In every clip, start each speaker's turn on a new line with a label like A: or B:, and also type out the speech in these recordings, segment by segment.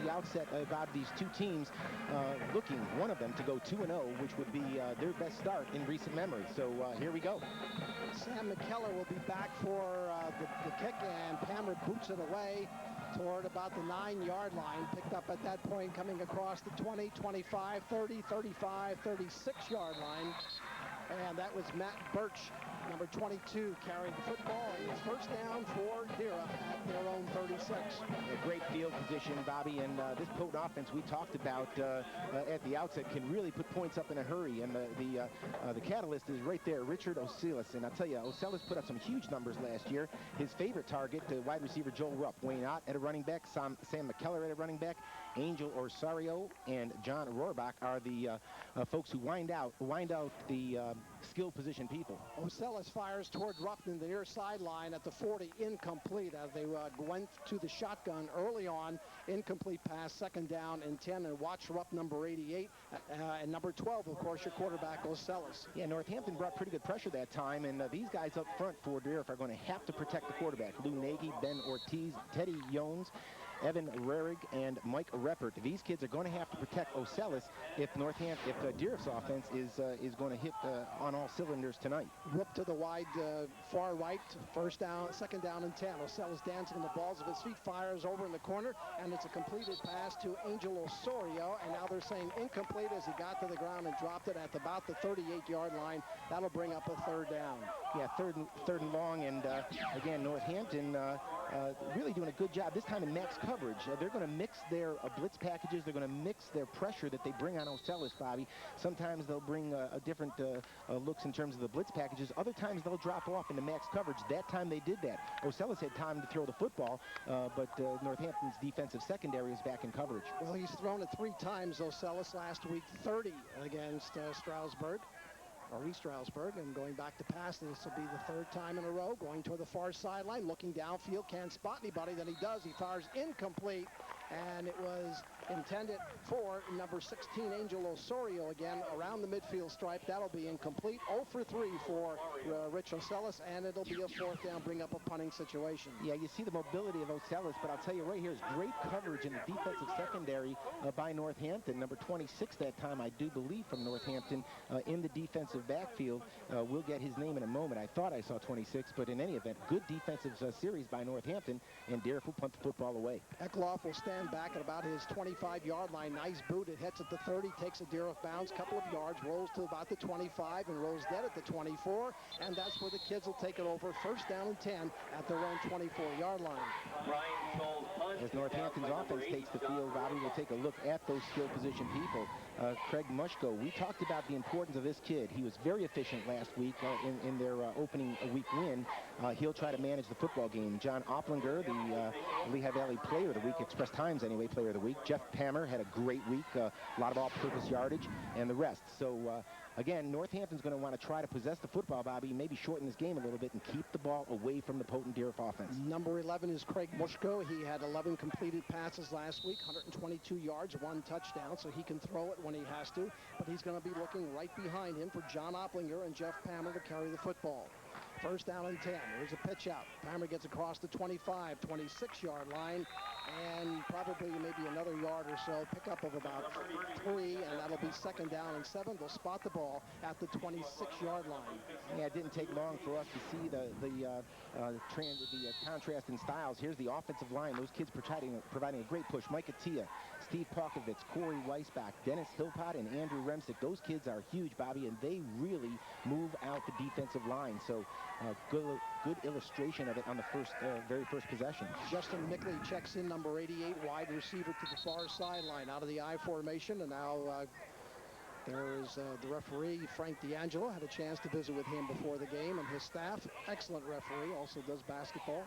A: the outset about these two teams looking, one of them, to go 2-0, which would be their best start in recent memory. So here we go.
B: Sam McKellar will be back for the kick, and Pammer boots it away toward about the 9-yard line. Picked up at that point, coming across the 20, 25, 30, 35, 36-yard line. And that was Matt Birch, number 22, carrying the football. And it's first down for Dieruff at their own 36.
A: A great field position, Bobby, and this potent offense we talked about at the outset can really put points up in a hurry. And the catalyst is right there, Richard Ocelis. And I'll tell you, Ocelis put up some huge numbers last year. His favorite target, wide receiver Joel Rupp, Wayne Ott at a running back, Sam McKellar at a running back, Angel Orsario and John Rohrbach are the folks who wind out the skill position people.
B: Ocelis fires toward Ruffin, the near sideline at the 40, incomplete as they went to the shotgun early on. Incomplete pass, second down and 10, and watch Rupp, number 88, and number 12, of course, your quarterback, Ocelis.
A: Yeah, Northampton brought pretty good pressure that time, and these guys up front for Dieruff are going to have to protect the quarterback. Lou Nagy, Ben Ortiz, Teddy Jones, Evan Rerig, and Mike Reppert. These kids are going to have to protect Ocelis if Dieruff's offense is going to hit on all cylinders tonight.
B: Rupp to the wide far right, first down, second down and 10. Ocelis dancing on the balls of his feet, fires over in the corner, and it's a completed pass to Angel Osorio, and now they're saying incomplete as he got to the ground and dropped it at about the 38-yard line. That'll bring up a third down.
A: Yeah, third and long, and again, Northampton really doing a good job this time in max coverage. They're going to mix their blitz packages. They're going to mix their pressure that they bring on Ocelis, Bobby. Sometimes they'll bring a different looks in terms of the blitz packages. Other times they'll drop off into max coverage. That time they did that. Ocelis had time to throw the football, but Northampton's defensive secondary is back in coverage.
B: Well, he's thrown it 3 times, Ocelis, last week, 30 against Stroudsburg. Or East Stroudsburg, and going back to pass. This will be the 3rd time in a row, going toward the far sideline, looking downfield, can't spot anybody. Then he does. He fires incomplete, and it was intended for number 16, Angel Osorio, again around the midfield stripe. That'll be incomplete. 0 for 3 for Rich Ocelis, and it'll be a 4th down, bring up a punting situation.
A: Yeah, you see the mobility of Ocelis, but I'll tell you right here is great coverage in the defensive secondary by Northampton. Number 26 that time, I do believe, from Northampton in the defensive backfield. We'll get his name in a moment. I thought I saw 26, but in any event, good defensive series by Northampton, and Dieruff will punt the football away.
B: Ekloff will stand back at about his 25-yard line. Nice boot. It hits at the 30, takes a Dieruff bounce, couple of yards, rolls to about the 25, and rolls dead at the 24, and that's where the kids will take it over. First down and 10 at their own 24-yard line.
A: As Northampton's offense takes the field, Bobby will take a look at those skill position people. Craig Mushko, we talked about the importance of this kid. He was very efficient last week in their opening week win. He'll try to manage the football game. John Opplinger, the Lehigh Valley Player of the Week, Express Times anyway, Player of the Week. Jeff Pammer had a great week, a lot of all-purpose yardage, and the rest. So, again, Northampton's going to want to try to possess the football, Bobby, maybe shorten this game a little bit and keep the ball away from the potent Dieruff offense.
B: Number 11 is Craig Mushko. He had 11 completed passes last week, 122 yards, 1 touchdown, so he can throw it when he has to, but he's going to be looking right behind him for John Opplinger and Jeff Pammer to carry the football. First down and 10. Here's a pitch out. Pammer gets across the 25, 26-yard line, and probably maybe another yard or so. Pickup of about 3, and that'll be second down and 7. They'll spot the ball at the 26-yard line.
A: Yeah, it didn't take long for us to see the contrast in styles. Here's the offensive line. Those kids providing a great push. Mike Attia, Steve Palkovitz, Corey Weisbach, Dennis Hillpot, and Andrew Remstick. Those kids are huge, Bobby, and they really move out the defensive line. So good illustration of it on the very first possession.
B: Justin Mickley checks in, number 88, wide receiver to the far sideline, out of the I formation, and now there is the referee, Frank D'Angelo. Had a chance to visit with him before the game, and his staff, excellent referee, also does basketball.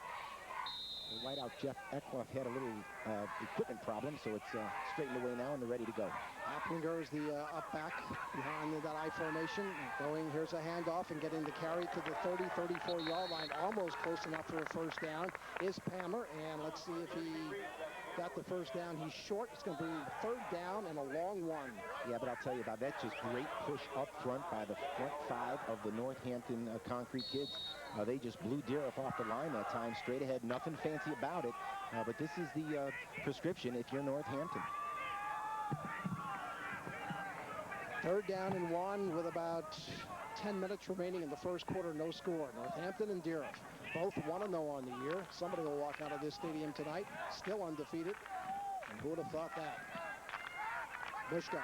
A: The wideout Jeff Ekloff had a little equipment problem, so it's straightened away now and they're ready to go.
B: Opplinger is the up back behind that I formation. Going, here's a handoff and getting the carry to the 30, 34-yard line, almost close enough for a first down, is Pammer. And let's see if he got the first down. He's short. It's going to be third down and a long one.
A: Yeah, but I'll tell you about that. Just great push up front by the front five of the Northampton Concrete kids. They just blew Dieruff off the line that time, straight ahead. Nothing fancy about it. But this is the prescription if you're Northampton.
B: Third down and one with about 10 minutes remaining in the first quarter, no score. Northampton and Dieruff, both 1-0 on the year. Somebody will walk out of this stadium tonight, still undefeated. And who would have thought that? Bushko,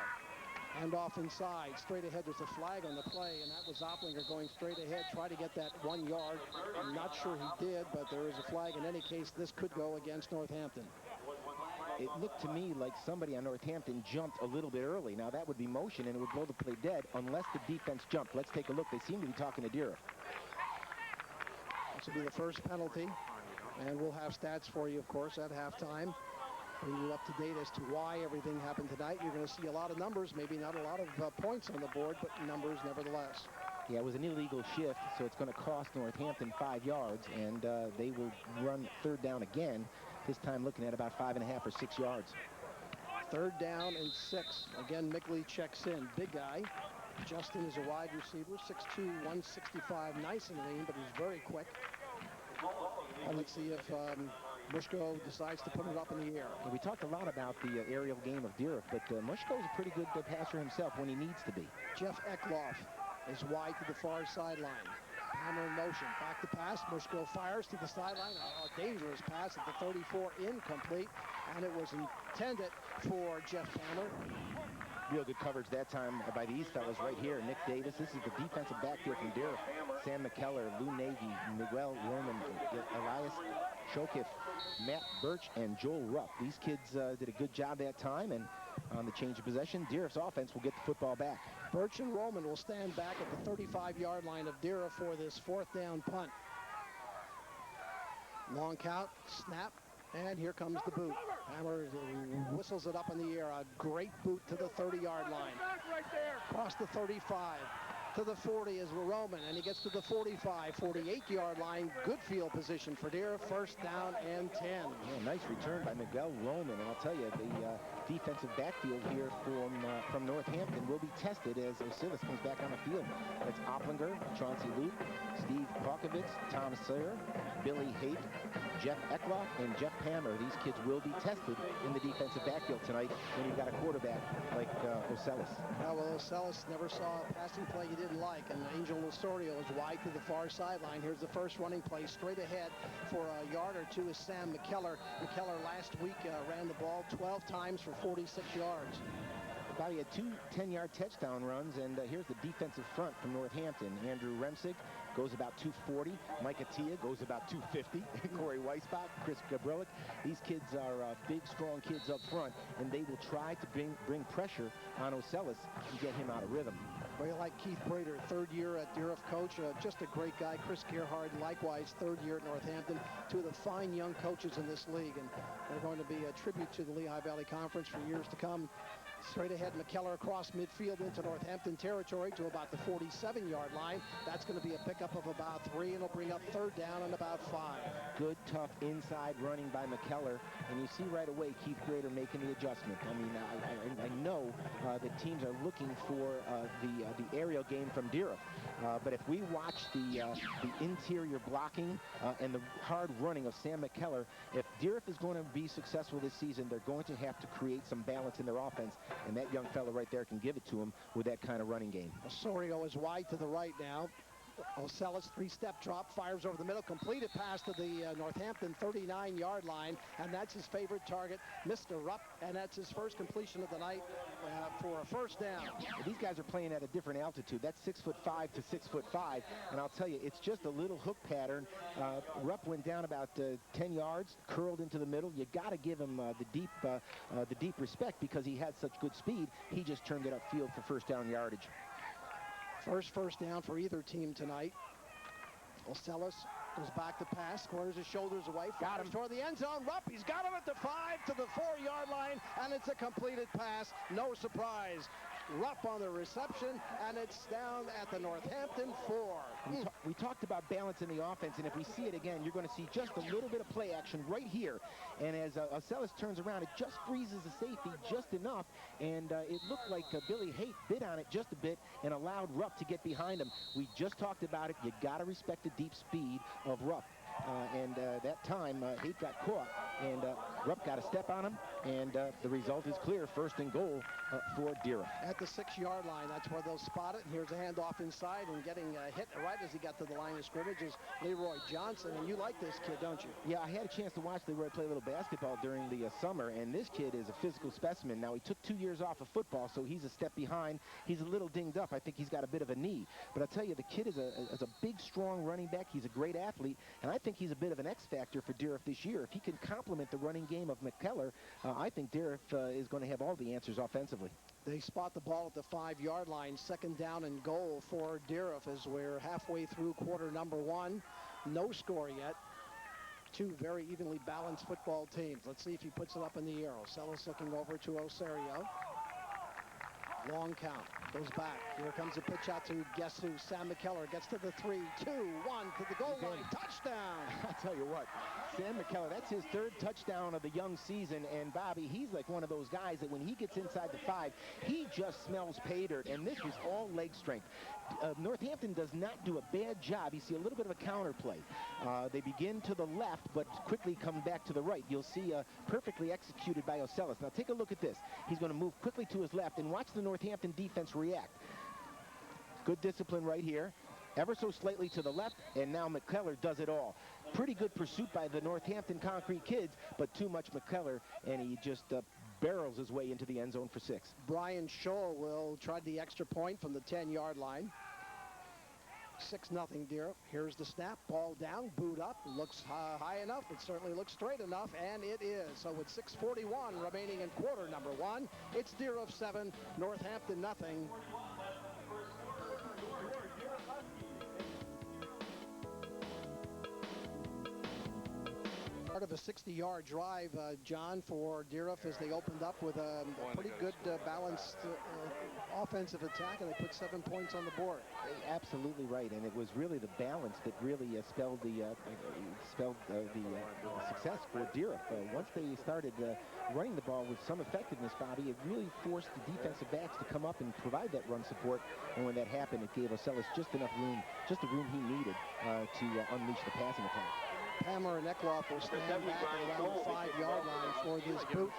B: hand off inside, straight ahead. There's a flag on the play, and that was Opplinger going straight ahead, try to get that 1 yard. I'm not sure he did, but there is a flag. In any case, this could go against Northampton.
A: It looked to me like somebody on Northampton jumped a little bit early. Now, that would be motion, and it would blow the play dead unless the defense jumped. Let's take a look. They seem to be talking to Dieruff.
B: This will be the first penalty, and we'll have stats for you, of course, at halftime. Bring you up to date as to why everything happened tonight. You're going to see a lot of numbers, maybe not a lot of points on the board, but numbers nevertheless.
A: Yeah, it was an illegal shift, so it's going to cost Northampton 5 yards, and they will run third down again. This time looking at about 5.5 or 6 yards.
B: Third down and 6. Again, Migley checks in. Big guy. Justin is a wide receiver, 6'2", 165. Nice and lean, but he's very quick. Let's see if Mushko decides to put it up in the air.
A: We talked a lot about the aerial game of Dieruff, but Mushko is a pretty good passer himself when he needs to be.
B: Jeff Eckloff is wide to the far sideline. Hammer in motion. Back to pass. Mushko fires to the sideline. A dangerous pass at the 34, incomplete. And it was intended for Jeff Hammer.
A: Real good coverage that time by these fellas right here. Nick Davis. This is the defensive backfield from Dieruff. Sam McKellar, Lou Nagy, Miguel Roman, Elias Shokif, Matt Birch, and Joel Rupp. These kids did a good job that time, and on the change of possession, Dieruff's offense will get the football back.
B: Birch and Roman will stand back at the 35-yard line of Dieruff for this fourth down punt. Long count, snap, and here comes the boot. Hammer whistles it up in the air. A great boot to the 30-yard line. Across the 35. To the 40 is Roman, and he gets to the 45, 48-yard line. Good field position for Dieruff. First down and 10.
A: Yeah, nice return by Miguel Roman, and I'll tell you, the defensive backfield here from Northampton will be tested as Osilis comes back on the field. That's Opplinger, Chauncey Luke, Steve Paukovitz, Thomas Sawyer, Billy Haight, Jeff Eckloff, and Jeff Hammer. These kids will be tested in the defensive backfield tonight when you've got a quarterback like Osilis.
B: Well, Osilis never saw a passing play he didn't like, and Angel Osorio is wide to the far sideline. Here's the first running play straight ahead for a yard or two is Sam McKellar. McKellar last week ran the ball 12 times for 46 yards.
A: He had 2 10-yard touchdown runs, and here's the defensive front from Northampton. Andrew Remsig goes about 240. Mike Attia goes about 250. Corey Weisbach, Chris Gabrielic. These kids are big, strong kids up front, and they will try to bring pressure on Osilis and get him out of rhythm.
B: Very like Keith Brader, third year at Dieruff coach, just a great guy. Chris Gerhard, likewise, third year at Northampton. Two of the fine young coaches in this league, and they're going to be a tribute to the Lehigh Valley Conference for years to come. Straight ahead, McKellar across midfield into Northampton territory to about the 47-yard line. That's going to be a pickup of about 3, and it'll bring up third down and about 5.
A: Good, tough inside running by McKellar, and you see right away Keith Brader making the adjustment. I mean, I know that teams are looking for the aerial game from Dieruff, but if we watch the interior blocking and the hard running of Sam McKellar, if Dieruff is going to be successful this season, they're going to have to create some balance in their offense. And that young fella right there can give it to him with that kind of running game.
B: Osorio is wide to the right now. Osilis, 3-step drop, fires over the middle, completed pass to the Northampton 39-yard line, and that's his favorite target, Mr. Rupp, and that's his first completion of the night for a first down.
A: These guys are playing at a different altitude. That's 6'5" to 6'5", and I'll tell you, it's just a little hook pattern. Rupp went down about 10 yards, curled into the middle. You got to give him the deep respect because he had such good speed. He just turned it upfield for first down yardage.
B: First down for either team tonight. Osilis goes back to pass, squares his shoulders away, got him toward the end zone. Rupp, he's got him at the 5 to the 4-yard line, and it's a completed pass. No surprise. Rupp on the reception, and it's down at the Northampton 4.
A: We talked about balance in the offense, and if we see it again, you're going to see just a little bit of play action right here. And as Ocellus turns around, it just freezes the safety just enough, and it looked like Billy Haight bit on it just a bit and allowed Rupp to get behind him. We just talked about it. You got to respect the deep speed of Rupp. That time, Haight got caught, and Rupp got a step on him, and the result is clear. First and goal for Dieruff.
B: At the 6-yard line, that's where they'll spot it. And here's a handoff inside, and getting hit right as he got to the line of scrimmage is Leroy Johnson. And you like this kid, don't you?
A: Yeah, I had a chance to watch Leroy play a little basketball during the summer, and this kid is a physical specimen. Now, he took 2 years off of football, so he's a step behind. He's a little dinged up. I think he's got a bit of a knee. But I'll tell you, the kid is a big, strong running back. He's a great athlete, and I think he's a bit of an X factor for Dieruff this year. If he can complement the running game of McKellar, I think Dieruff is going to have all the answers offensively.
B: They spot the ball at the 5-yard line. Second down and goal for Dieruff as we're halfway through quarter number 1. No score yet. Two very evenly balanced football teams. Let's see if he puts it up in the air. Ocellus looking over to Osorio. Long count. Goes back. Here comes a pitch out to guess who? Sam McKellar gets to the 3, 2, 1 to the goal line. Touchdown!
A: I'll tell you what, Sam McKellar, that's his 3rd touchdown of the young season. And Bobby, he's like one of those guys that when he gets inside the 5, he just smells pay dirt. And this was all leg strength. Northampton does not do a bad job. You see a little bit of a counter play. They begin to the left, but quickly come back to the right. You'll see perfectly executed by Ocellus. Now take a look at this. He's going to move quickly to his left, and watch the Northampton defense react. Good discipline right here. Ever so slightly to the left, and now McKellar does it all. Pretty good pursuit by the Northampton Concrete kids, but too much McKellar, and he just barrels his way into the end zone for 6.
B: Brian Scholl will try the extra point from the 10-yard line. 6-0 Dieruff. Here's the snap. Ball down, boot up. Looks high enough. It certainly looks straight enough, and it is. So with 6:41 remaining in quarter number 1, it's Dieruff 7, Northampton nothing. Part of a 60-yard drive, John, for Dieruff as they opened up with a pretty good balanced offensive attack, and they put 7 points on the board.
A: Absolutely right, and it was really the balance that really spelled the success for Dieruff. Once they started running the ball with some effectiveness, Bobby, it really forced the defensive backs to come up and provide that run support, and when that happened, it gave Ocellus just enough room, just the room he needed to unleash the passing attack.
B: Hammer and Eckloff will stand back at around the 5-yard line for this boot.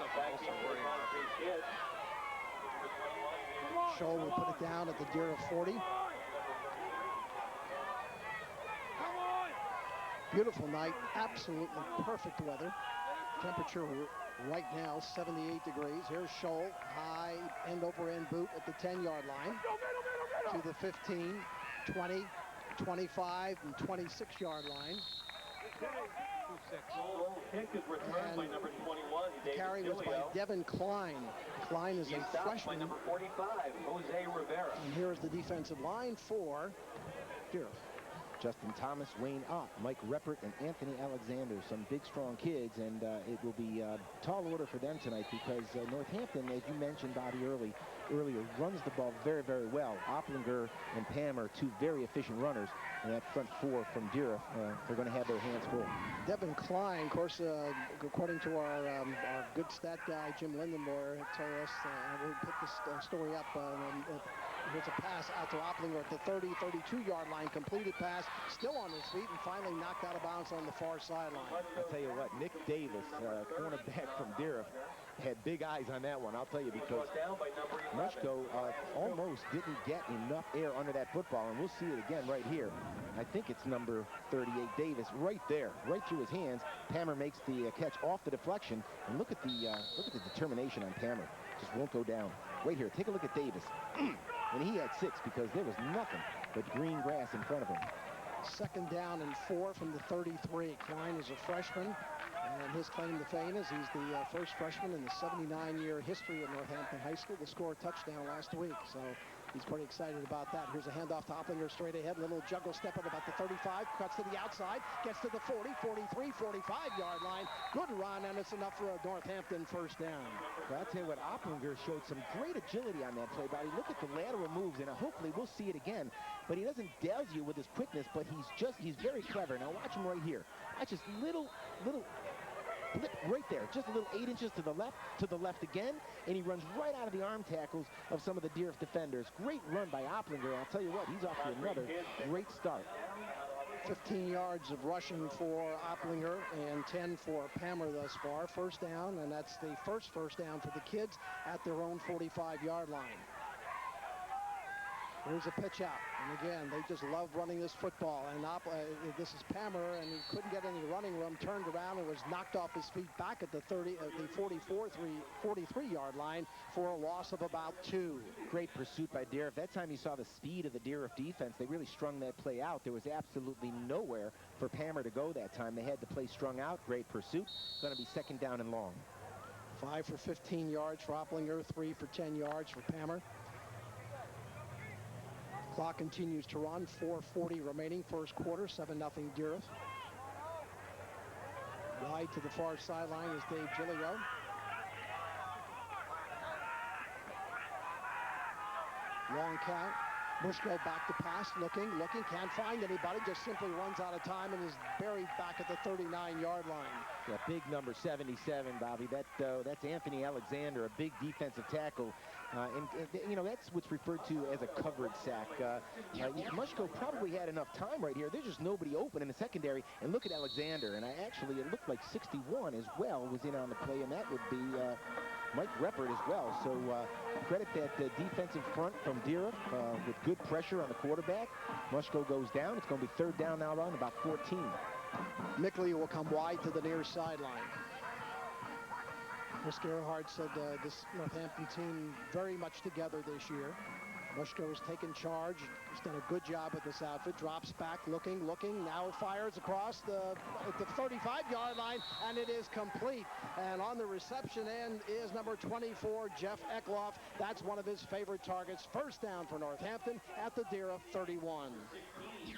B: Scholl will put it down at the Dieruff 40. Beautiful night, absolutely perfect weather. Temperature right now 78 degrees. Here's Scholl, high end-over-end boot at the 10-yard line to the 15, 20, 25, and 26-yard line.
C: Kick is returned by number 21.
B: The carry was by Devin Klein. Klein is a freshman.
C: By number 45, Jose Rivera.
B: And here is the defensive line for Dieruff.
A: Justin Thomas, Wayne Ott, Mike Reppert, and Anthony Alexander, some big, strong kids, and it will be a tall order for them tonight because Northampton, as you mentioned, Bobby, earlier, runs the ball very, very well. Opplinger and Pam are 2 very efficient runners, and that front 4 from Dieruff, they're going to have their hands full.
B: Devin Klein, of course, according to our good stat guy, Jim Lindenmoyer, told us, we'll pick this story up. Here's a pass out to Opplinger at the 30, 32-yard line. Completed pass, still on his feet, and finally knocked out of bounds on the far sideline.
A: I'll tell you what, Nick Davis, cornerback from Dieruff, had big eyes on that one. I'll tell you, because Mushko almost didn't get enough air under that football, and we'll see it again right here. I think it's number 38, Davis, right there, right through his hands. Pammer makes the catch off the deflection, and look at the determination on Pammer. Just won't go down. Right here, take a look at Davis. And he had 6 because there was nothing but green grass in front of him.
B: Second down and 4 from the 33. Klein is a freshman, and his claim to fame is he's the first freshman in the 79-year history of Northampton High School to score a touchdown last week. So he's pretty excited about that. Here's a handoff to Opplinger straight ahead. Little juggle step at about the 35. Cuts to the outside. Gets to the 40, 43, 45-yard line. Good run, and it's enough for a Northampton first down.
A: Well, I'll tell you what, Opplinger showed some great agility on that play, Bobby. Look at the lateral moves, and hopefully we'll see it again. But he doesn't dazzle you with his quickness, but he's very clever. Now watch him right here. Watch this little blip right there. Just a little 8 inches to the left again, and he runs right out of the arm tackles of some of the Dieruff defenders. Great run by Opplinger. I'll tell you what, he's off to another great start.
B: 15 yards of rushing for Opplinger and 10 for Pammer thus far. First down, and that's the first down for the kids at their own 45-yard line. Here's a pitch out, and again, they just love running this football. And this is Pammer, and he couldn't get any running room. Turned around and was knocked off his feet back at the 43-yard line for a loss of about 2.
A: Great pursuit by Dieruff. That time you saw the speed of the Dieruff defense. They really strung that play out. There was absolutely nowhere for Pammer to go that time. They had the play strung out. Great pursuit. Going to be second down and long.
B: 5 for 15 yards for Opplinger, 3 for 10 yards for Pammer. Clock continues to run. 4:40 remaining, first quarter. 7-0 Dieruff. Wide to the far sideline is Dave Gilio. Long count. Bushko back to pass, looking, can't find anybody, just simply runs out of time and is buried back at the 39-yard line.
A: Yeah, big number 77, Bobby. That's Anthony Alexander, a big defensive tackle. And you know, that's what's referred to as a coverage sack. Mushko probably had enough time right here. There's just nobody open in the secondary. And look at Alexander. And it looked like 61 as well was in on the play, and that would be Mike Reppert as well. So credit that defensive front from Dieruff with good pressure on the quarterback. Mushko goes down. It's going to be third down now around about 14.
B: Mickley will come wide to the near sideline. Chris Gerhardt said this Northampton team very much together this year. Mushko has taken charge. He's done a good job with this outfit. Drops back, looking. Now fires across the 35-yard line, and it is complete. And on the reception end is number 24, Jeff Eckloff. That's one of his favorite targets. First down for Northampton at the Dieruff 31.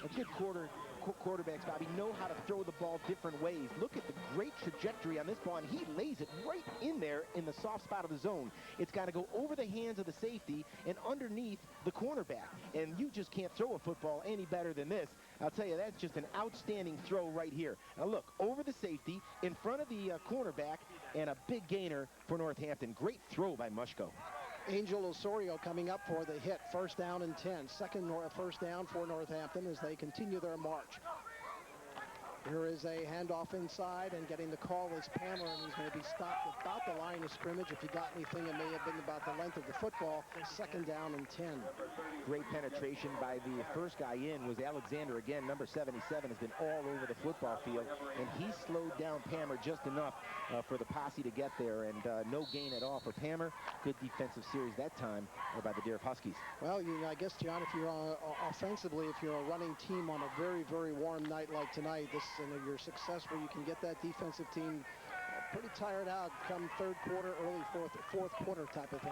A: A good quarterbacks, Bobby, know how to throw the ball different ways. Look at the great trajectory on this ball, and he lays it right in there in the soft spot of the zone. It's got to go over the hands of the safety and underneath the cornerback, and you just can't throw a football any better than this. I'll tell you, that's just an outstanding throw right here. Now look, over the safety, in front of the cornerback, and a big gainer for Northampton. Great throw by Mushko.
B: Angel Osorio coming up for the hit. First down and 10. First down for Northampton as they continue their march. Here is a handoff inside, and getting the call is Pammer, and he's going to be stopped about the line of scrimmage. If he got anything, it may have been about the length of the football. Second down and 10.
A: Great penetration by the first guy in was Alexander. Again, number 77 has been all over the football field, and he slowed down Pammer just enough for the posse to get there, and no gain at all for Pammer. Good defensive series that time by the Dieruff Huskies.
B: Well, I guess, John, if you're offensively, if you're a running team on a very, very warm night like tonight, you're successful, you can get that defensive team pretty tired out come third quarter, early fourth quarter type of thing.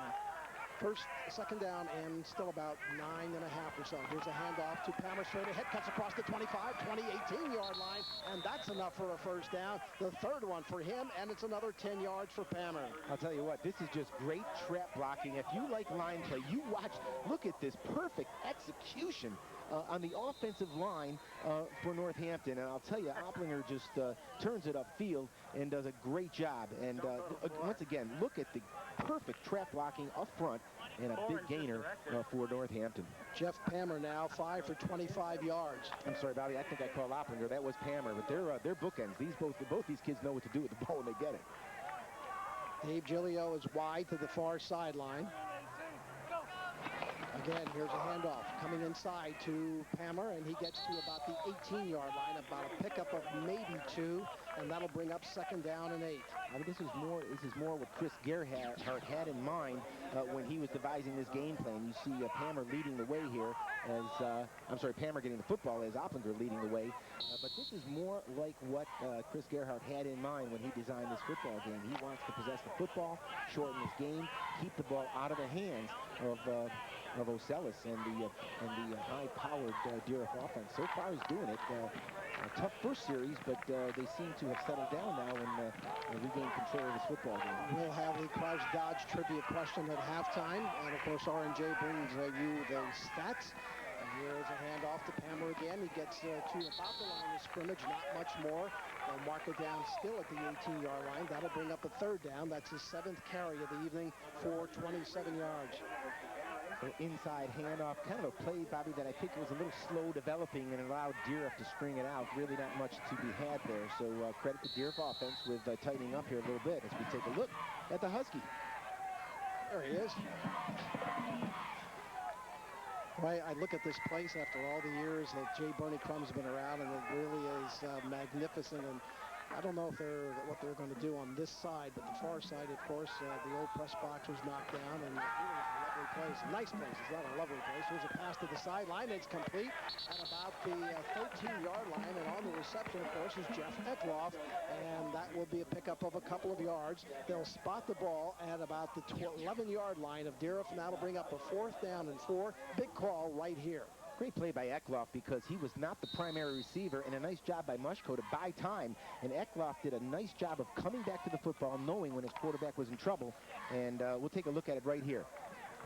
B: Second down, and still about 9.5 or so. Here's a handoff to Pammer straight ahead, cuts across the 25, 20, 18-yard line, and that's enough for a first down. The third one for him, and it's another 10 yards for Pammer.
A: I'll tell you what, this is just great trap blocking. If you like line play, look at this perfect execution on the offensive line for Northampton. And I'll tell you, Opplinger just turns it upfield and does a great job. And once again, look at the perfect trap blocking up front and a big gainer for Northampton.
B: Jeff Pammer now 5 for 25 yards.
A: I'm sorry, Bobby, I think I called Opplinger. That was Pammer, but they're bookends. Both these kids know what to do with the ball when they get it.
B: Dave Gilio is wide to the far sideline. Again, here's a handoff coming inside to Pammer, and he gets to about the 18-yard line, about a pickup of maybe 2, and that'll bring up second down and 8.
A: I mean, this is more what Chris Gerhardt had in mind when he was devising this game plan. You see Pammer leading the way here Pammer getting the football as Opplinger leading the way. But this is more like what Chris Gerhardt had in mind when he designed this football game. He wants to possess the football, shorten this game, keep the ball out of the hands of of Ocellis and the high-powered Dieruff offense. So far, he's doing it. A tough first series, but they seem to have settled down now and regained control of this football game.
B: We'll have the Crouch Dodge trivia question at halftime, and of course R&J brings you the stats. And here's a handoff to Palmer again. He gets to about the line of scrimmage, not much more. They'll mark it down still at the 18-yard line. That'll bring up a third down. That's his 7th carry of the evening for 27 yards.
A: So inside handoff, kind of a play, Bobby, that I think was a little slow developing and allowed Dieruff to string it out. Really not much to be had there. So credit the Dieruff offense with tightening up here a little bit as we take a look at the Husky.
B: There he is. Well, I look at this place after all the years that Jay Bernie Crumb's been around, and it really is magnificent. And I don't know if what they're going to do on this side, but the far side, of course, the old press box was knocked down, and it really is a lovely place. Nice place. It's not a lovely place. There's a pass to the sideline. It's complete at about the 13-yard line, and on the reception, of course, is Jeff Eckloff, and that will be a pickup of a couple of yards. They'll spot the ball at about the 11-yard line of Dieruff, and that'll bring up a 4th down and 4. Big call right here.
A: Great play by Eckloff because he was not the primary receiver, and a nice job by Mushko to buy time. And Eckloff did a nice job of coming back to the football, knowing when his quarterback was in trouble. And we'll take a look at it right here.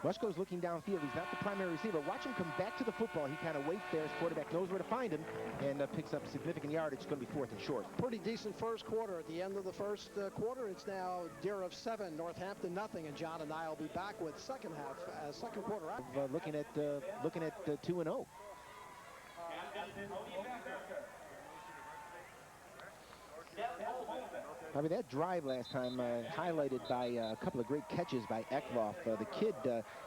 A: Mushko's looking downfield. He's not the primary receiver. Watch him come back to the football. He kind of waits there. His quarterback knows where to find him and picks up significant yardage. It's going to be 4th and short.
B: Pretty decent first quarter. At the end of the first quarter, it's now Dieruff 7, Northampton nothing. And John and I will be back with second quarter.
A: Looking at 2-0. I mean, that drive last time highlighted by a couple of great catches by Eckloff. The kid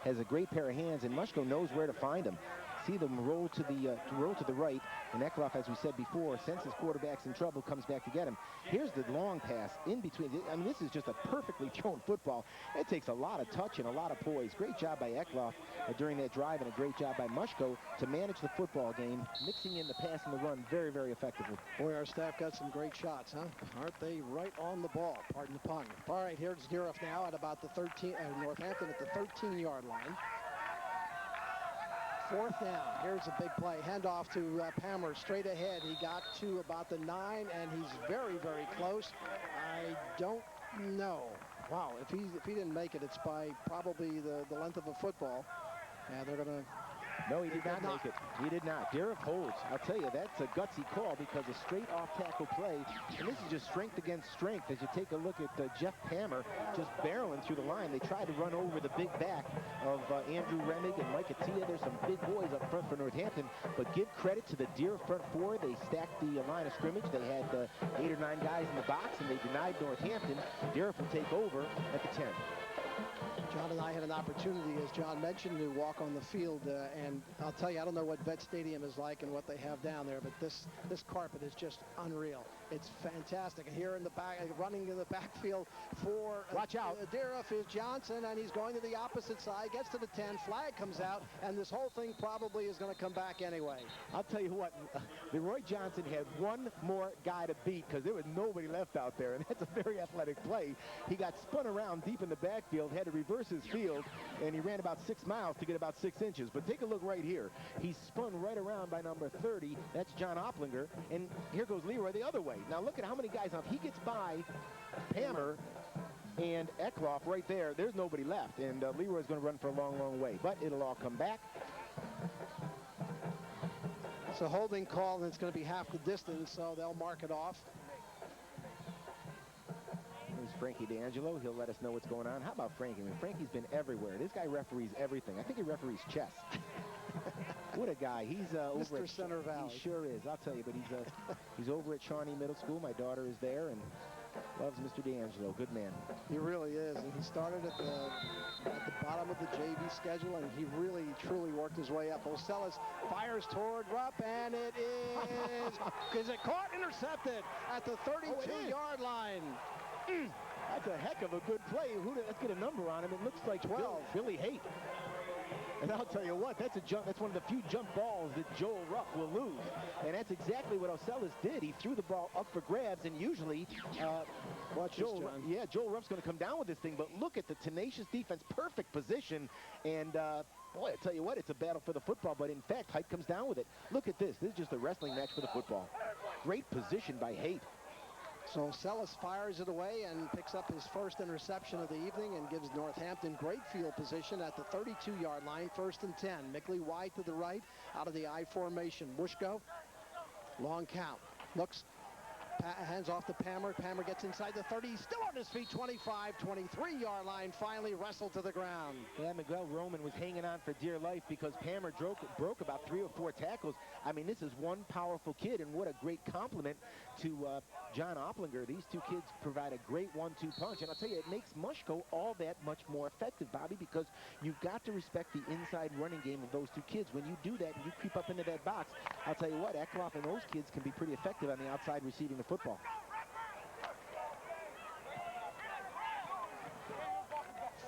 A: has a great pair of hands, and Mushko knows where to find him. See them roll to the right, and Eckloff, as we said before, since his quarterback's in trouble, comes back to get him. Here's the long pass in between. I mean, this is just a perfectly thrown football. It takes a lot of touch and a lot of poise. Great job by Eckloff during that drive, and a great job by Mushko to manage the football game, mixing in the pass and the run very, very effectively.
B: Boy, our staff got some great shots, huh? Aren't they right on the ball? Pardon the pun. All right, here's Dieruff now at about the Northampton at the 13-yard line. 4th down. Here's a big play. Handoff to Palmer straight ahead. He got to about the 9, and he's very, very close. I don't know. Wow, if he didn't make it, it's by probably the length of a football. And they're going to...
A: No, he did not make it. He did not. Dieruff holds. I'll tell you, that's a gutsy call because a straight off-tackle play, and this is just strength against strength as you take a look at Jeff Palmer just barreling through the line. They tried to run over the big back of Andrew Remig and Mike Attia. There's some big boys up front for Northampton, but give credit to the Dieruff front four. They stacked the line of scrimmage. They had 8 or 9 guys in the box, and they denied Northampton. Dieruff will take over at the 10.
B: John and I had an opportunity, as John mentioned, to walk on the field, and I'll tell you, I don't know what Vet Stadium is like and what they have down there, but this carpet is just unreal. It's fantastic. Here in the back, running in the backfield for
A: watch out.
B: Dieruff is Johnson, and he's going to the opposite side, gets to the 10, flag comes out, and this whole thing probably is going to come back anyway.
A: I'll tell you what, Leroy Johnson had one more guy to beat because there was nobody left out there, and that's a very athletic play. He got spun around deep in the backfield, had to reverse his field, and he ran about 6 miles to get about 6 inches. But take a look right here. He's spun right around by number 30. That's John Opplinger, and here goes Leroy the other way. Now look at how many guys off. He gets by Palmer and Eckloff right there. There's nobody left, and Leroy's going to run for a long, long way. But it'll all come back.
B: It's a holding call, and it's going to be half the distance, so they'll mark it off.
A: Here's Frankie D'Angelo. He'll let us know what's going on. How about Frankie? I mean, Frankie's been everywhere. This guy referees everything. I think he referees chess. What a guy. He's over
B: Mr. Center Valley.
A: He sure is. I'll tell you, but he's over at Shawnee Middle School. My daughter is there and loves Mr. D'Angelo. Good man.
B: He really is, and he started at the bottom of the JV schedule, and he really, truly worked his way up. Ocellis fires toward Rupp, and it is it caught? Intercepted at the 32-yard line.
A: That's a heck of a good play. Let's get a number on him. It looks like
B: 12.
A: Billy Haight. And I'll tell you what, that's a jump. That's one of the few jump balls that Joel Ruff will lose. And that's exactly what Ocellas did. He threw the ball up for grabs, and usually, Joel Ruff's going to come down with this thing. But look at the tenacious defense, perfect position. And boy, I tell you what, it's a battle for the football. But in fact, Haidt comes down with it. Look at this. This is just a wrestling match for the football. Great position by Haidt.
B: So Sellis fires it away and picks up his first interception of the evening and gives Northampton great field position at the 32-yard line, 1st and 10. Mickley wide to the right out of the I formation. Mushko, long count, looks, hands off to Pammer. Pammer gets inside the 30, still on his feet, 25, 23-yard line, finally wrestled to the ground.
A: Yeah, Miguel Roman was hanging on for dear life because Pammer broke about 3 or 4 tackles. I mean, this is one powerful kid, and what a great compliment to John Opplinger. These two kids provide a great 1-2 punch, and I'll tell you, it makes Mushko all that much more effective, Bobby, because you've got to respect the inside running game of those two kids. When you do that and you creep up into that box, I'll tell you what, Eckloff and those kids can be pretty effective on the outside receiving the football.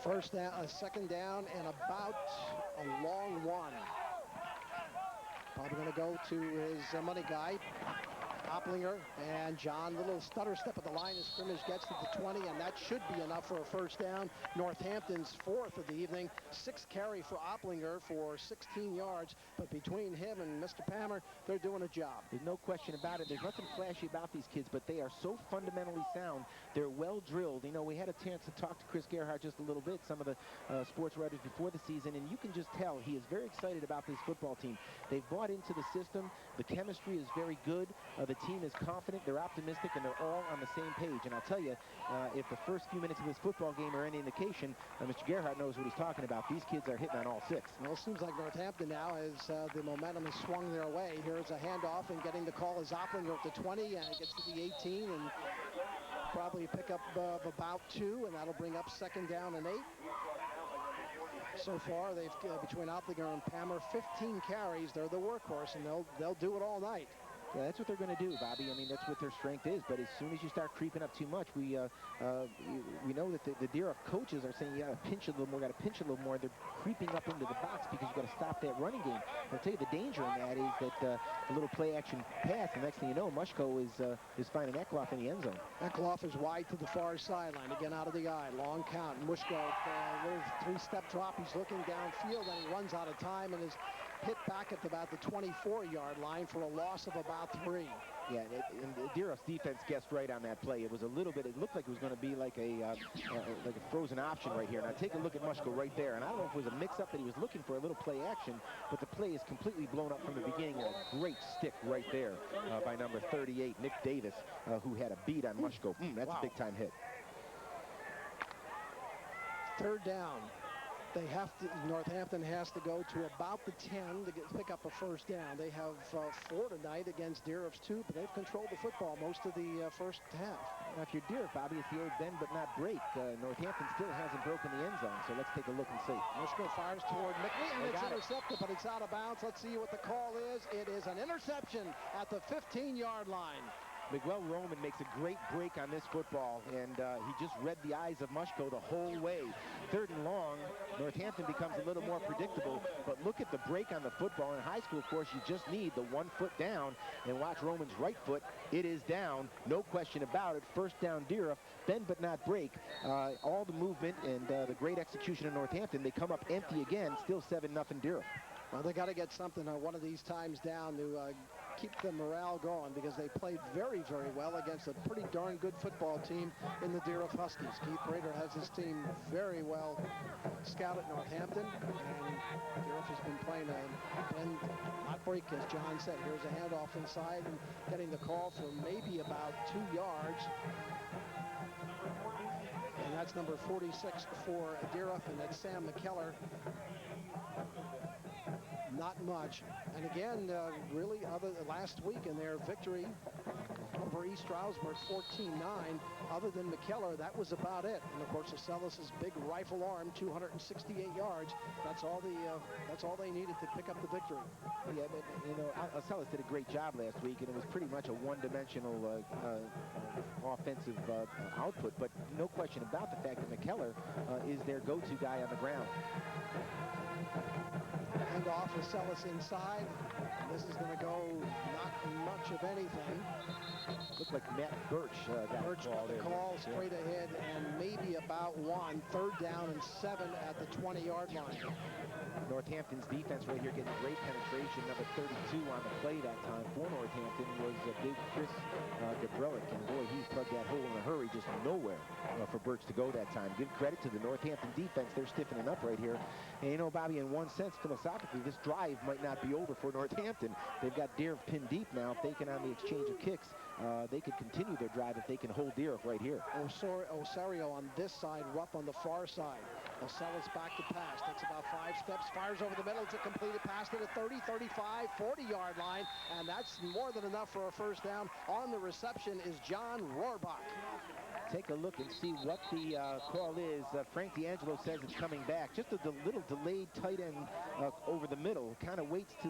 B: First down, second down, and about a long one. Probably going to go to his money guy, Opplinger, and John, little stutter step at the line of scrimmage, gets to the 20, and that should be enough for a first down. Northampton's 4th of the evening, 6th carry for Opplinger for 16 yards, but between him and Mr. Pammer, they're doing a job.
A: There's no question about it. There's nothing flashy about these kids, but they are so fundamentally sound. They're well drilled. You know, we had a chance to talk to Chris Gerhardt just a little bit, some of the sports writers before the season, and you can just tell he is very excited about this football team. They've bought into the system. The chemistry is very good. The team is confident, they're optimistic, and they're all on the same page. And I'll tell you, if the first few minutes of this football game are any indication, Mr. Gerhardt knows what he's talking about. These kids are hitting on all 6.
B: Well, it seems like Northampton now, as the momentum has swung their way. Here's a handoff, and getting the call is Opplinger at the 20, and it gets to the 18, and probably a pickup of about 2, and that'll bring up 2nd down and 8. So far, they've between Opplinger and Pammer, 15 carries. They're the workhorse, and they'll do it all night.
A: Yeah, that's what they're going to do, Bobby. I mean, that's what their strength is. But as soon as you start creeping up too much, we know that the Dieruff coaches are saying you got to pinch a little more, got to pinch a little more. They're creeping up into the box because you got to stop that running game. I'll tell you, the danger in that is that a little play-action pass, and next thing you know, Mushko is finding Eckloff in the end zone.
B: Eckloff is wide to the far sideline, again out of the eye, long count. Mushko, little 3-step drop. He's looking downfield, and he runs out of time and is hit back at about the 24-yard line for a loss of about 3.
A: Yeah, and Dieruff's defense guessed right on that play. It was a little bit, it looked like it was going to be like a frozen option right here. Now take a look at Mushko right there, and I don't know if it was a mix-up that he was looking for a little play action, but the play is completely blown up from the beginning. A great stick right there by number 38, Nick Davis, who had a beat on Mushko. That's a big-time hit.
B: 3rd down. Northampton has to go to about the 10 to pick up a first down. They have 4 tonight against Dieruff's 2, but they've controlled the football most of the first half.
A: Now, if you're Dieruff, Bobby, it's the old bend but not break. Northampton still hasn't broken the end zone, so let's take a look and see.
B: Mushko fires toward Mickley, and it's intercepted, but it's out of bounds. Let's see what the call is. It is an interception at the 15-yard line.
A: Miguel Roman makes a great break on this football, and he just read the eyes of Mushko the whole way. 3rd and long, Northampton becomes a little more predictable, but look at the break on the football. In high school, of course, you just need the 1 foot down, and watch Roman's right foot. It is down, no question about it. First down, Dieruff, bend but not break. All the movement and the great execution of Northampton. They come up empty again, still 7-0 Dieruff.
B: Well, they got to get something one of these times down to keep the morale going, because they played very, very well against a pretty darn good football team in the Dieruff Huskies. Keith Prater has his team very well scouted at Northampton, and Dieruff has been playing a bend, not break, as John said. Here's a handoff inside and getting the call for maybe about 2 yards. And that's number 46 for Dieruff, and that's Sam McKellar. Not much. And again, really, other last week in their victory over East Stroudsburg, 14-9. Other than McKellar, that was about it. And of course, Ocellus' big rifle arm, 268 yards. That's all they needed to pick up the victory.
A: Yeah, but you know, Ocellus did a great job last week, and it was pretty much a one-dimensional offensive output. But no question about the fact that McKellar is their go-to guy on the ground.
B: Hand off Ocellus inside. This is going to go not much of anything.
A: Looked like Matt Birch got
B: the call straight ahead, and maybe about one. 3rd down and 7 at the 20-yard line.
A: Northampton's defense right here getting great penetration. Number 32 on the play that time for Northampton was big Chris Gabrelic, and boy, he plugged that hole in a hurry, just nowhere for Birch to go that time. Give credit to the Northampton defense. They're stiffening up right here. And you know, Bobby, in one sense, philosophically, this drive might not be over for Northampton. They've got Dieruff pinned deep now. If they can, on the exchange of kicks, they could continue their drive if they can hold Dieruff right here.
B: Osario on this side, Rupp on the far side. Ocellus back to pass, takes about 5 steps, fires over the middle. It's a completed pass to the 30, 35, 40-yard line, and that's more than enough for a first down. On the reception is John Rohrbach.
A: Take a look and see what the call is. Frank D'Angelo says it's coming back. Just a little delayed tight end over the middle. Kind of waits to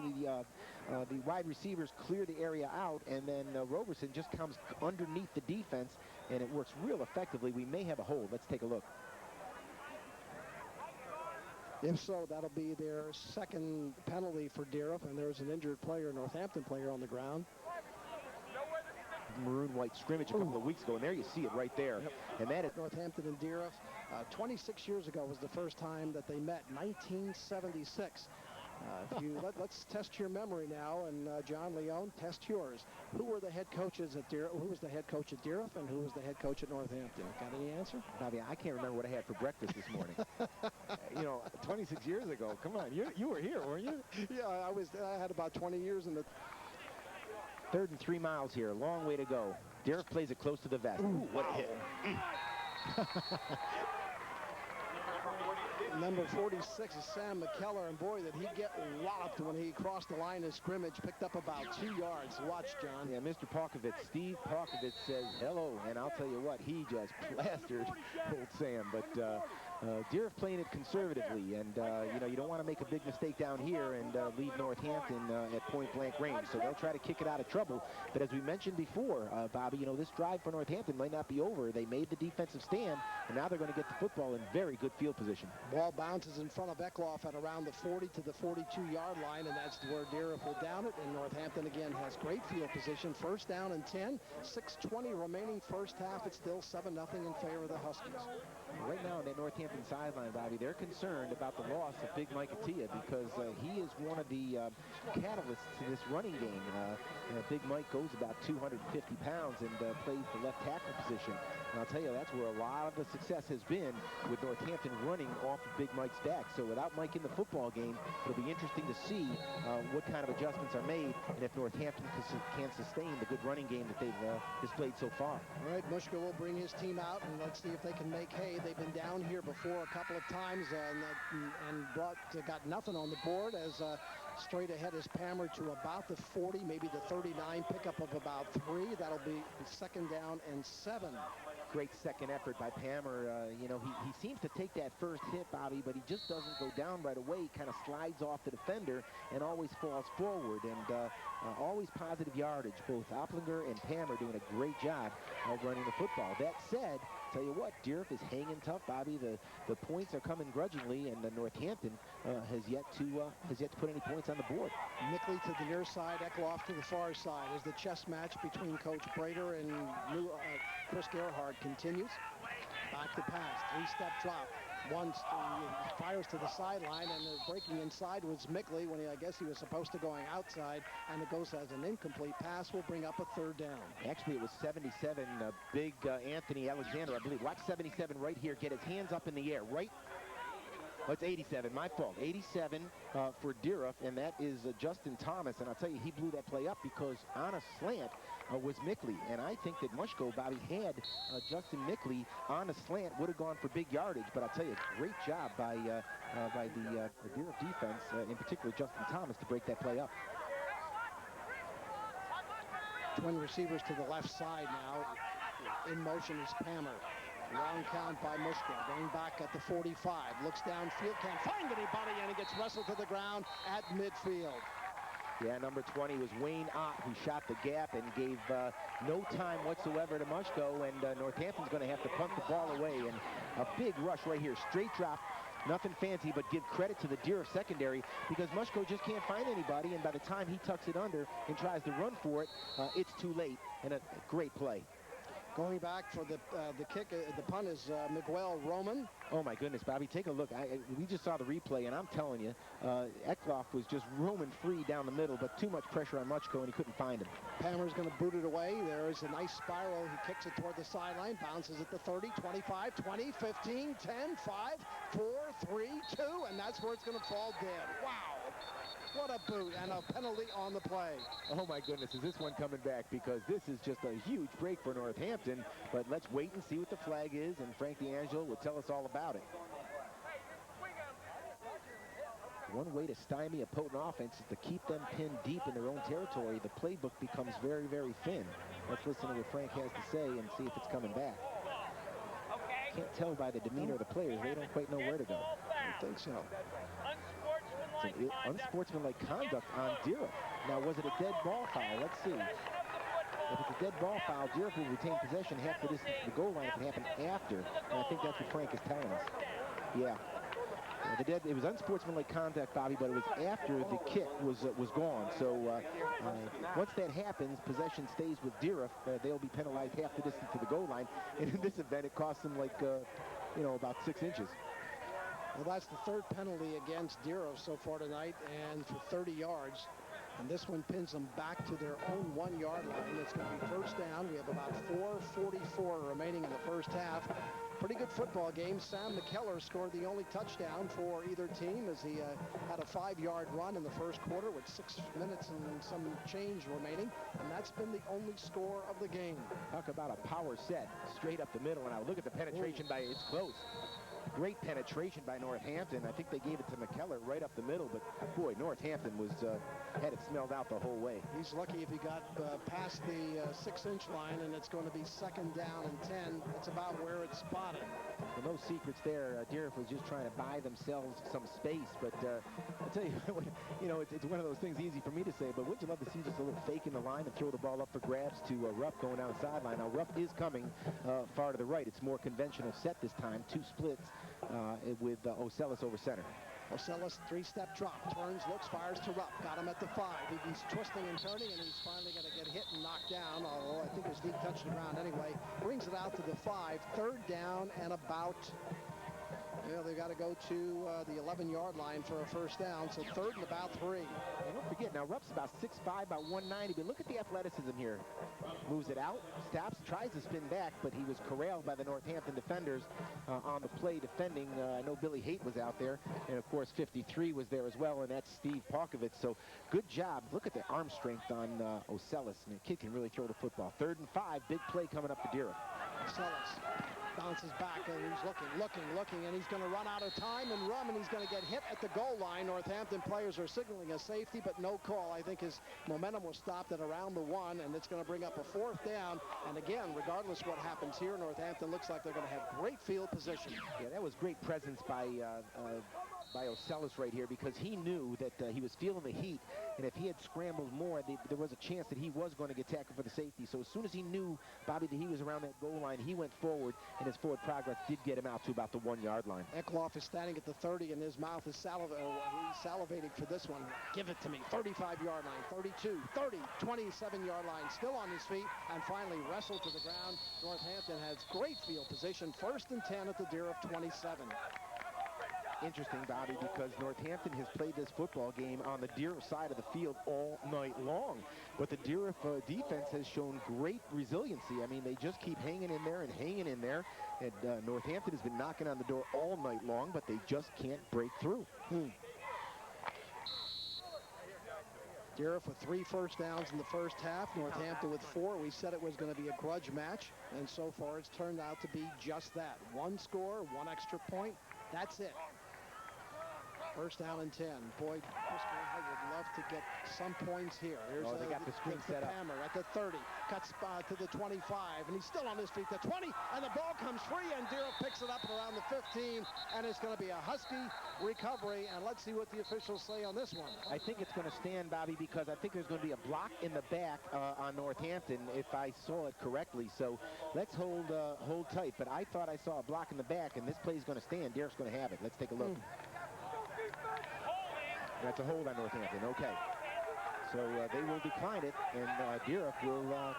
A: the wide receivers clear the area out, and then Roberson just comes underneath the defense, and it works real effectively. We may have a hold. Let's take a look.
B: If so, that'll be their 2nd penalty for Dieruff, and there's an injured player, Northampton player, on the ground.
A: Maroon-white scrimmage a couple of weeks ago, and there you see it right there.
B: Yep.
A: And that is
B: Northampton and Dieruff. 26 years ago was the first time that they met, 1976. Let's test your memory now, and John Leone, test yours. Who were the head coaches at Dieruff? Who was the head coach at Dieruff, and who was the head coach at Northampton? Got any answer?
A: Bobby, I can't remember what I had for breakfast this morning. You know, 26 years ago. Come on, you were here, weren't you?
B: Yeah, I had about 20 years in the
A: 3rd and 3 miles here. Long way to go. Dieruff plays it close to the vest. Ooh, what a hit.
B: Number 46 is Sam McKellar, and boy, did he get walloped when he crossed the line of scrimmage, picked up about 2 yards. Watch, John.
A: Yeah, Mr. Palkovich, Steve Palkovich says hello, and I'll tell you what, he just plastered old Sam. But Dieruff playing it conservatively, and you know, you don't want to make a big mistake down here and leave Northampton at point-blank range. So they'll try to kick it out of trouble. But as we mentioned before, Bobby, you know, this drive for Northampton might not be over. They made the defensive stand, and now they're going to get the football in very good field position.
B: Ball bounces in front of Eckloff at around the 40 to the 42-yard line, and that's where Dieruff will down it. And Northampton again has great field position. 1st down and 10. 6:20 remaining first half. It's still 7-0 in favor of the Huskies.
A: Right now on that Northampton sideline, Bobby, they're concerned about the loss of Big Mike Attia because he is one of the catalysts to this running game. Big Mike goes about 250 pounds and plays the left tackle position. And I'll tell you, that's where a lot of the success has been with Northampton running off of Big Mike's back. So without Mike in the football game, it'll be interesting to see what kind of adjustments are made and if Northampton can sustain the good running game that they've displayed so far.
B: All right, Mushko will bring his team out, and let's see if they can make hay. They've been down here before a couple of times and got nothing on the board as straight ahead is Pammer to about the 40, maybe the 39, pickup of about 3. That'll be 2nd down and 7.
A: Great second effort by Pammer. You know, he seems to take that first hit, Bobby, but he just doesn't go down right away. He kind of slides off the defender and always falls forward. And always positive yardage. Both Opplinger and Pammer doing a great job of running the football. That said, tell you what, Dieruff is hanging tough, Bobby. The points are coming grudgingly, and the Northampton has yet to put any points on the board.
B: Mickley to the near side, Eckloff to the far side as the chess match between Coach Brader and Chris Gerhardt continues. Back to pass, 3-step drop. Fires to the sideline, and the breaking inside was Mickley when I guess he was supposed to going outside, and it goes as an incomplete pass. Will bring up a 3rd down.
A: Actually, it was 77. Big Anthony Alexander, I believe. Watch 77 right here. Get his hands up in the air. Right. Oh, it's 87. My fault. 87 for Dieruff, and that is Justin Thomas. And I'll tell you, he blew that play up because on a slant was Mickley. And I think that Mushko, Bobby, had Justin Mickley on a slant, would have gone for big yardage. But I'll tell you, great job by the Dieruff defense, in particular Justin Thomas, to break that play up.
B: Twin receivers to the left side now. In motion is Pammer. Long count by Mushko. Going back at the 45. Looks downfield. Can't find anybody, and he gets wrestled to the ground at midfield.
A: Yeah, number 20 was Wayne Ott, who shot the gap and gave no time whatsoever to Mushko, and Northampton's going to have to punt the ball away. And a big rush right here. Straight drop. Nothing fancy, but give credit to the Dieruff secondary, because Mushko just can't find anybody, and by the time he tucks it under and tries to run for it, it's too late, and a great play.
B: Going back for the kick, the punt is Miguel Roman.
A: Oh my goodness, Bobby, take a look. We just saw the replay, and I'm telling you, Eklof was just roaming free down the middle, but too much pressure on Mushko, and he couldn't find him.
B: Pammer's going to boot it away. There is a nice spiral. He kicks it toward the sideline, bounces at the 30, 25, 20, 15, 10, 5, 4, 3, 2, and that's where it's going to fall dead. Wow. What a boot, and a penalty on the play.
A: Oh my goodness, is this one coming back? Because this is just a huge break for Northampton, but let's wait and see what the flag is, and Frank D'Angelo will tell us all about it. One way to stymie a potent offense is to keep them pinned deep in their own territory. The playbook becomes very, very thin. Let's listen to what Frank has to say and see if it's coming back. Can't tell by the demeanor of the players. They don't quite know where to go.
B: I think so.
A: It's an unsportsmanlike conduct on Dieruff. Now, was it a dead ball foul? Let's see. If it's a dead ball foul, Dieruff will retain possession half the distance to the goal line. If it happened after, and I think that's what Frank is telling us. Yeah. It was unsportsmanlike conduct, Bobby, but it was after the kick was gone. So once that happens, possession stays with Dieruff. They'll be penalized half the distance to the goal line. And in this event, it cost them like, about 6 inches.
B: Well, that's the third penalty against Dieruff so far tonight, and for 30 yards. And this one pins them back to their own 1 yard line. It's going to be first down. We have about 4:44 remaining in the first half. Pretty good football game. Sam McKellar scored the only touchdown for either team as he had a 5-yard run in the first quarter with 6 minutes and some change remaining. And that's been the only score of the game.
A: Talk about a power set straight up the middle. And now look at the penetration by, it's close. Great penetration by Northampton. I think they gave it to McKellar right up the middle, but boy, Northampton had it smelled out the whole way.
B: He's lucky if he got past the 6-inch line, and it's going to be second down and 10. That's about where it's spotted.
A: Well, no secrets there. Dieruff was just trying to buy themselves some space, but I'll tell you, it's one of those things easy for me to say, but wouldn't you love to see just a little fake in the line and throw the ball up for grabs to Rupp going down the sideline. Now, Rupp is coming far to the right. It's more conventional set this time, 2 splits. With Ocellis over center.
B: Ocellis, 3-step drop, turns, looks, fires to Rupp. Got him at the 5. He's twisting and turning, and he's finally going to get hit and knocked down, although I think his feet touched the ground anyway. Brings it out to the 5. Third down and about, they've got to go to the 11-yard line for a first down, so third and about 3.
A: And don't forget, now Rupp's about 6'5", about 190, but look at the athleticism here. Moves it out, stops, tries to spin back, but he was corralled by the Northampton defenders on the play defending. I know Billy Haight was out there, and of course 53 was there as well, and that's Steve Palkovich. So good job. Look at the arm strength on Ocellis. And the kid can really throw the football. 3rd and 5, big play coming up to Dieruff.
B: Ocellis bounces back, and he's looking, and he's going to run out of time and run, and he's going to get hit at the goal line. Northampton players are signaling a safety, but no call. I think his momentum was stopped at around the 1, and it's going to bring up a 4th down. And again, regardless what happens here, Northampton looks like they're going to have great field position. Yeah,
A: that was great presence by Ocellis right here, because he knew that he was feeling the heat, and if he had scrambled more, there was a chance that he was going to get tackled for the safety. So as soon as he knew, Bobby, that he was around that goal line, he went forward, and his forward progress did get him out to about the 1-yard line.
B: Eklof is standing at the 30, and his mouth is he's salivating for this one. Give it to me. 35-yard line, 32, 30, 27-yard line, still on his feet, and finally wrestled to the ground. Northampton has great field position. 1st and 10 at the Dieruff 27.
A: Interesting, Bobby, because Northampton has played this football game on the Dieruff side of the field all night long. But the Dieruff defense has shown great resiliency. I mean, they just keep hanging in there and hanging in there. And Northampton has been knocking on the door all night long, but they just can't break through.
B: Dieruff with 3 first downs in the first half. Northampton with 4. We said it was going to be a grudge match, and so far it's turned out to be just that. 1 score, 1 extra point. That's it. First down and 10. Boy, I would love to get some points here. Here's
A: they got the screen set up.
B: Hammer at the 30. Cuts to the 25, and he's still on his feet. The 20, and the ball comes free, and Dieruff picks it up at around the 15, and it's going to be a Husky recovery, and let's see what the officials say on this one.
A: I think it's going to stand, Bobby, because I think there's going to be a block in the back on Northampton, if I saw it correctly. So let's hold tight. But I thought I saw a block in the back, and this play is going to stand. Dieruff's going to have it. Let's take a look. That's a hold on Northampton. Okay. So they will decline it, and Dieruff will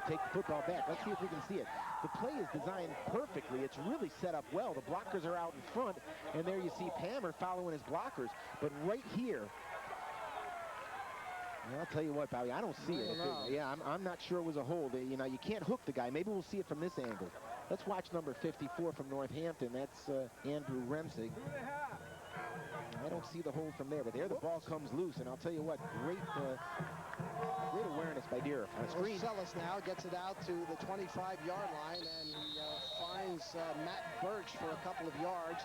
A: take the football back. Let's see if we can see it. The play is designed perfectly. It's really set up well. The blockers are out in front, and there you see Pammer following his blockers. But right here, I'll tell you what, Bobby, I don't see it. Yeah, I'm not sure it was a hold. You know, you can't hook the guy. Maybe we'll see it from this angle. Let's watch number 54 from Northampton. That's Andrew Remsig. I don't see the hold from there, but there the ball comes loose, and I'll tell you what, great awareness by Dieruff.
B: Sellis now gets it out to the 25-yard line, and he finds Matt Birch for a couple of yards.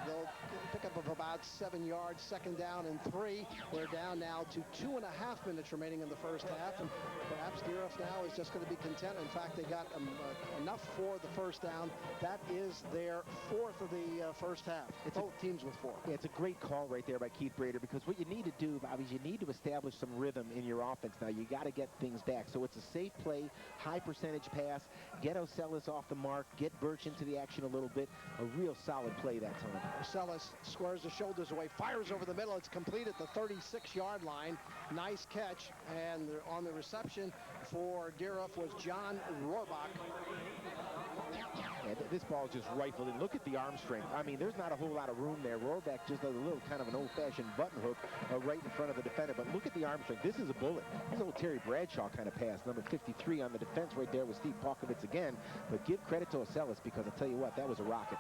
B: They'll pick up of about 7 yards, second down and 3. We're down now to 2.5 minutes remaining in the first half, and perhaps Dieruff now is just going to be content. In fact, they got enough for the first down. That is their 4th of the first half. Both teams with 4.
A: Yeah, it's a great call right there by Keith Brader, because what you need to do, Bobby, is you need to establish some rhythm in your offense. Now, you got to get things back. So it's a safe play, high percentage pass, get O'Sellis off the mark, get Birch into the action a little bit. A real solid play that time.
B: O'Sellis squares the shoulders away, fires over the middle. It's complete at the 36-yard line. Nice catch. And on the reception for Dieruff was John Rohrbach.
A: Yeah, this ball is just rifled in. Look at the arm strength. I mean, there's not a whole lot of room there. Rohrbach just does a little kind of an old-fashioned button hook right in front of the defender. But look at the arm strength. This is a bullet. This is a little Terry Bradshaw kind of pass. Number 53 on the defense right there with Steve Polkovitz again. But give credit to O'Sellis, because I'll tell you what, that was a rocket.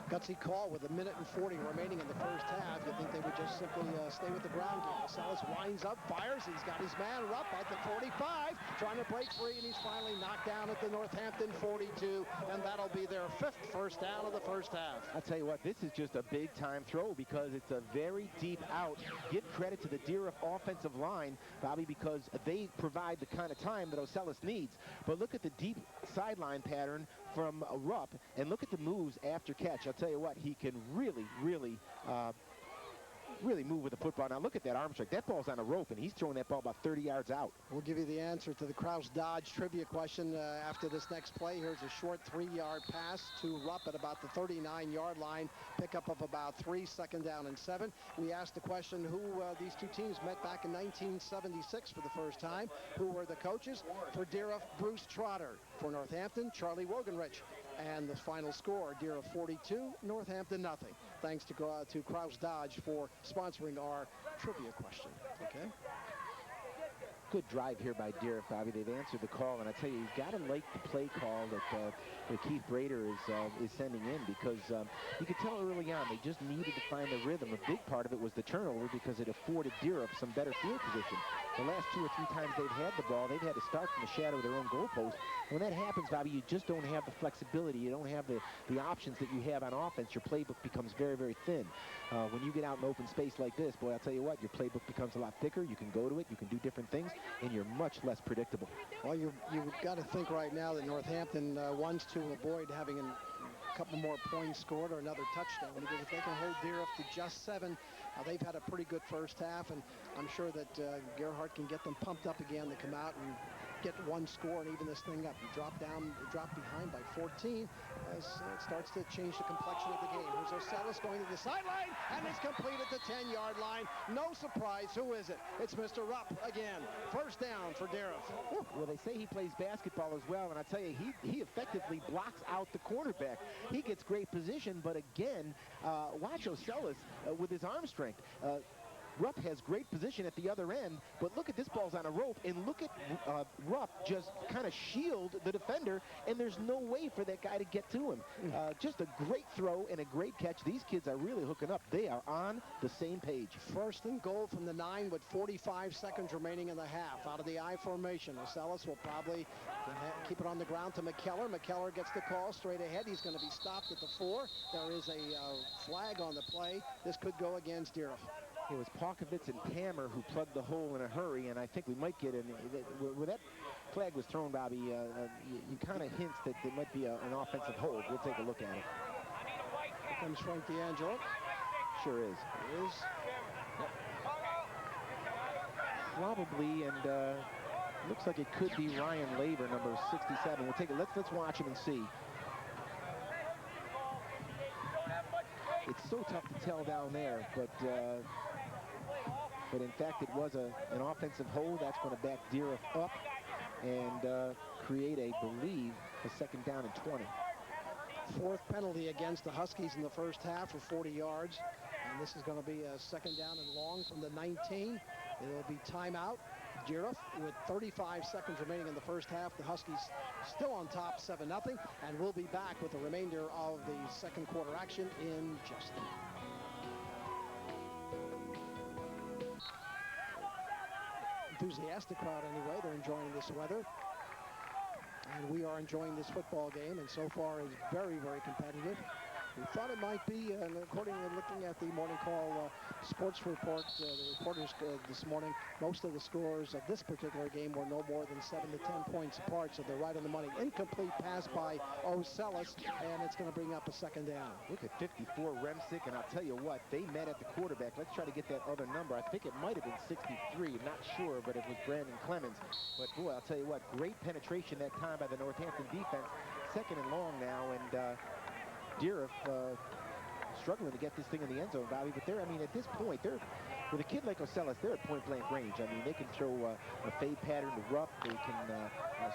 B: Gutsy call with 1:40 remaining in the first half. You'd think they would just simply stay with the ground game. Sellis winds up, fires. He's got his man Rupp at the 45, trying to break free, and he's finally knocked down at the Northampton 42, and that'll be their 5th first down of the first half.
A: I'll tell you what, this is just a big-time throw, because it's a very deep out. Give credit to the Dieruff offensive line, Bobby, because they provide the kind of time that O'Sellis needs. But look at the deep sideline pattern from Rupp, and look at the moves after catch. I'll tell you what, he can really move with the football. Now look at that arm strike. That ball's on a rope, and he's throwing that ball about 30 yards out.
B: We'll give you the answer to the Kraus Dodge trivia question after this next play. Here's a short 3-yard pass to Rupp at about the 39-yard line. Pickup of about 3, second down and 7. We asked the question who these two teams met back in 1976 for the first time. Who were the coaches? For Dieruff, Bruce Trotter. For Northampton, Charlie Wogenrich. And the final score, Dieruff 42, Northampton nothing. Thanks to Kraus Dodge for sponsoring our trivia question. Okay.
A: Good drive here by Dieruff, Bobby. They've answered the call, and I tell you, you've got to like the play call that Keith Brader is sending in, because you could tell early on they just needed to find the rhythm. A big part of it was the turnover, because it afforded Dieruff some better field position. The last 2 or 3 times they've had the ball, they've had to start from the shadow of their own goalpost. When that happens, Bobby, you just don't have the flexibility. You don't have the options that you have on offense. Your playbook becomes very, very thin. When you get out in open space like this, boy, I'll tell you what, your playbook becomes a lot thicker. You can go to it, you can do different things, and you're much less predictable.
B: Well, you've got to think right now that Northampton wants to avoid having a couple more points scored or another touchdown, because if they can hold Dieruff to just 7, they've had a pretty good first half, and I'm sure that Gerhardt can get them pumped up again to come out and get one score and even this thing up. You drop behind by 14 as it starts to change the complexion of the game. Here's O'Sellis going to the sideline, and it's complete at the 10-yard line. No surprise. Who is it? It's Mr. Rupp again. First down for Dieruff.
A: Well, they say he plays basketball as well, and I tell you, he effectively blocks out the quarterback. He gets great position, but again, watch O'Sellis with his arm strength. Rupp has great position at the other end, but look at this ball's on a rope, and look at Rupp just kind of shield the defender, and there's no way for that guy to get to him. Just a great throw and a great catch. These kids are really hooking up. They are on the same page.
B: First and goal from the 9 with 45 seconds remaining in the half. Out of the I formation, Ocellis will probably keep it on the ground to McKellar. McKellar gets the call straight ahead. He's going to be stopped at the 4. There is a flag on the play. This could go against Dieruff.
A: It was Parkovitz and Pammer who plugged the hole in a hurry, and I think we might get in. Where that flag was thrown, Bobby, you kind of hints that there might be an offensive hold. We'll take a look at it.
B: Here comes Frank D'Angelo.
A: Sure is.
B: It is.
A: Yep. Probably, and looks like it could be Ryan Laver, number 67. We'll take it. Let's watch him and see. It's so tough to tell down there, but in fact it was an offensive hold. That's going to back Dieruff up and create, I believe, a second down and 20.
B: 4th penalty against the Huskies in the first half for 40 yards. And this is going to be a second down and long from the 19. It'll be timeout. Dieruff with 35 seconds remaining in the first half. The Huskies still on top 7-0, and we'll be back with the remainder of the second quarter action in just a minute. Enthusiastic crowd anyway. They're enjoying this weather. And we are enjoying this football game, and so far is very, very competitive. We thought it might be, and according to looking at the morning call sports report, the reporters this morning, most of the scores of this particular game were no more than 7 to 10 points apart, so they're right on the money. Incomplete pass by Ocellis, and it's going to bring up a second down.
A: Look at 54 Remsick, and I'll tell you what, they met at the quarterback. Let's try to get that other number. I think it might have been 63, I'm not sure, but it was Brandon Clemens. But boy, I'll tell you what, great penetration that time by the Northampton defense. Second and long now, and Dieruff struggling to get this thing in the end zone, Bobby. But I mean, at this point, with a kid like Ocellis, they're at point-blank range. I mean, they can throw a fade pattern to Rupp. They can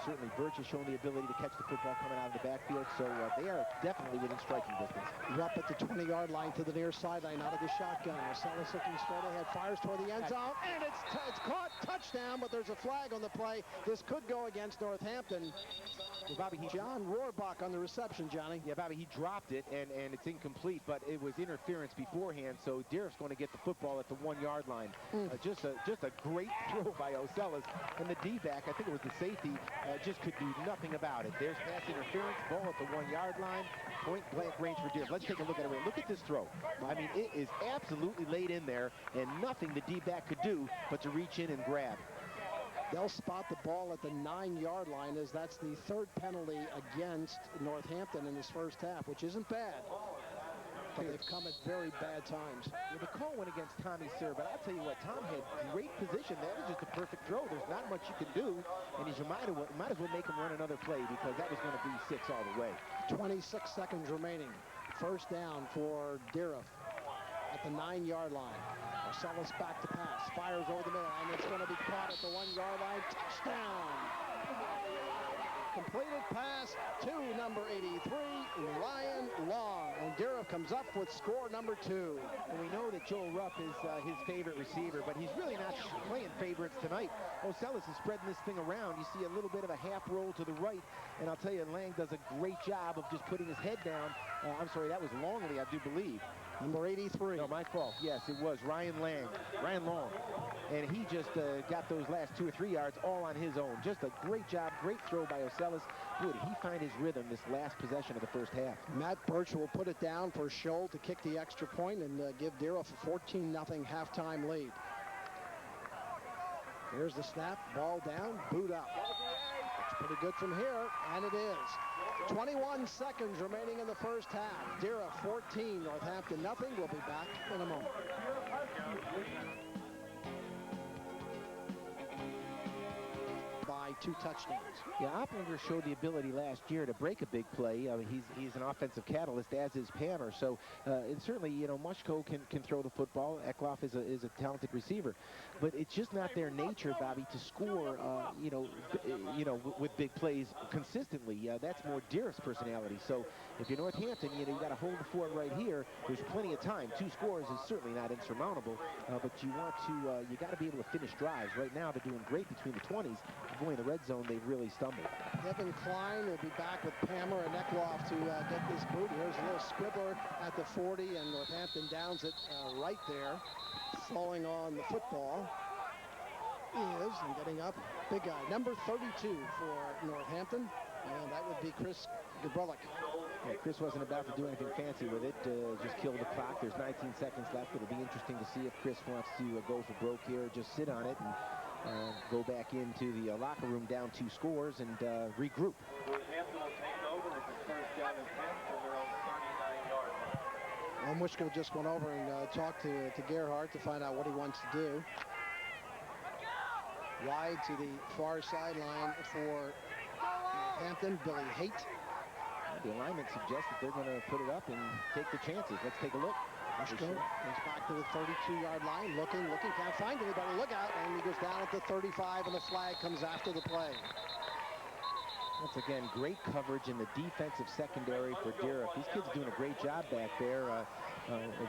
A: certainly Birch has shown the ability to catch the football coming out of the backfield. So they are definitely within striking distance.
B: Rupp at the 20-yard line to the near sideline out of the shotgun. Ocellis looking straight ahead, fires toward the end zone, and it's caught. Touchdown, but there's a flag on the play. This could go against Northampton.
A: Well, Bobby,
B: John Rohrbach on the reception, Johnny.
A: Yeah, Bobby, he dropped it, and it's incomplete, but it was interference beforehand, so Dieruff's going to get the football at the 1-yard line. Just a great throw by Ocellis, and the D-back, I think it was the safety, just could do nothing about it. There's pass interference, ball at the 1-yard line, point-blank range for Dieruff. Let's take a look at it. Look at this throw. I mean, it is absolutely laid in there, and nothing the D-back could do but to reach in and grab.
B: They'll spot the ball at the 9-yard line, as that's the 3rd penalty against Northampton in this first half, which isn't bad. But they've come at very bad times.
A: Yeah, the call went against Tommy Sir, but I'll tell you what, Tom had great position. That was just a perfect throw. There's not much you can do, and you might as well make him run another play, because that was going to be 6 all the way.
B: 26 seconds remaining. First down for Dieruff at the 9-yard line. Ocellis back to pass, fires over the middle, and it's going to be caught at the 1-yard line. Touchdown! Completed pass to number 83, Ryan Long. And Dieruff comes up with score number 2.
A: And we know that Joel Rupp is his favorite receiver, but he's really not playing favorites tonight. Ocellis is spreading this thing around. You see a little bit of a half roll to the right, and I'll tell you, Lang does a great job of just putting his head down. I'm sorry, that was Longley, I do believe.
B: Number 83.
A: No, my fault. Yes, it was Ryan Long. And he just got those last 2 or 3 yards all on his own. Just a great job, great throw by Ocellis. Boy, did he find his rhythm this last possession of the first half.
B: Matt Birch will put it down for Scholl to kick the extra point and give Dieruff a 14-0 halftime lead. Here's the snap, ball down, boot up. It's pretty good from here, and it is. 21 seconds remaining in the first half. Dieruff 14, Northampton nothing. We'll be back in a moment. By 2 touchdowns.
A: Yeah, Opplinger showed the ability last year to break a big play. I mean, he's an offensive catalyst, as is Pammer. So, and certainly, you know, Mushko can throw the football. Eklof is a talented receiver, but it's just not their nature, Bobby, to score. You know, with big plays consistently. That's more Dieruff's personality. So, if you're Northampton, you got to hold the fort right here. There's plenty of time. 2 scores is certainly not insurmountable, but you got to be able to finish drives. Right now, they're doing great between the 20s. Boy, in the red zone, they've really stumbled.
B: Devin Klein will be back with Pammer and Eckloff to get this boot. Here's a little scribbler at the 40, and Northampton downs it right there. Falling on the football is, and getting up, big guy, number 32 for Northampton, and that would be Chris Gabrellick.
A: Yeah, Chris wasn't about to do anything fancy with it, just kill the clock. There's 19 seconds left. It'll be interesting to see if Chris wants to go for broke here, or just sit on it and go back into the locker room down 2 scores and regroup.
C: Northampton will take over with the first down and 10 from their own 39-yard line.
B: Mushko just went over and talked to Gerhardt to find out what he wants to do. Wide to the far sideline for Northampton, Billy Haight.
A: The alignment suggests that they're going to put it up and take the chances. Let's take a look.
B: Mushko goes back to the 32-yard line, looking, can't find anybody, look out, and he goes down at the 35, and the flag comes after the play.
A: Once again, great coverage in the defensive secondary for Dieruff. These kids are doing a great job back there.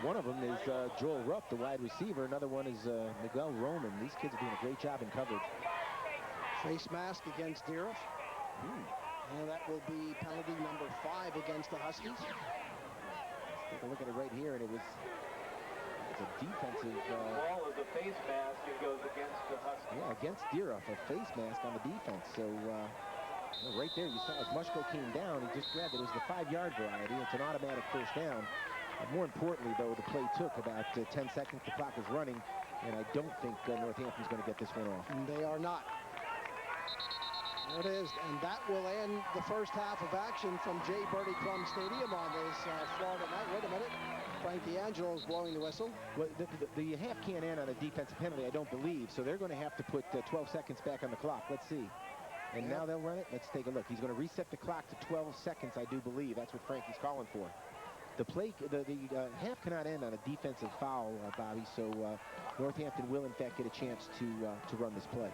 A: One of them is Joel Rupp, the wide receiver. Another one is Miguel Roman. These kids are doing a great job in coverage.
B: Face mask against Dieruff. And that will be penalty number 5 against the Huskies.
A: Let's take a look at it right here, and it's a defensive...
C: ball is a face mask. It goes against the Huskies.
A: Yeah, against Dieruff, a face mask on the defense. So right there, you saw as Mushko came down, he just grabbed it. It was the 5-yard variety. It's an automatic first down. More importantly, though, the play took about 10 seconds. The clock was running, and I don't think Northampton's going to get this one off.
B: And they are not. There it is, and that will end the first half of action from J. Bertie Crum Stadium on this Florida night. Wait a minute. Frank D'Angelo is blowing the whistle.
A: Well, the half can't end on a defensive penalty, I don't believe, so they're going to have to put 12 seconds back on the clock. Let's see. And now they'll run it. Let's take a look. He's going to reset the clock to 12 seconds, I do believe. That's what Frankie's calling for. The half cannot end on a defensive foul, Bobby, so Northampton will, in fact, get a chance to run this play.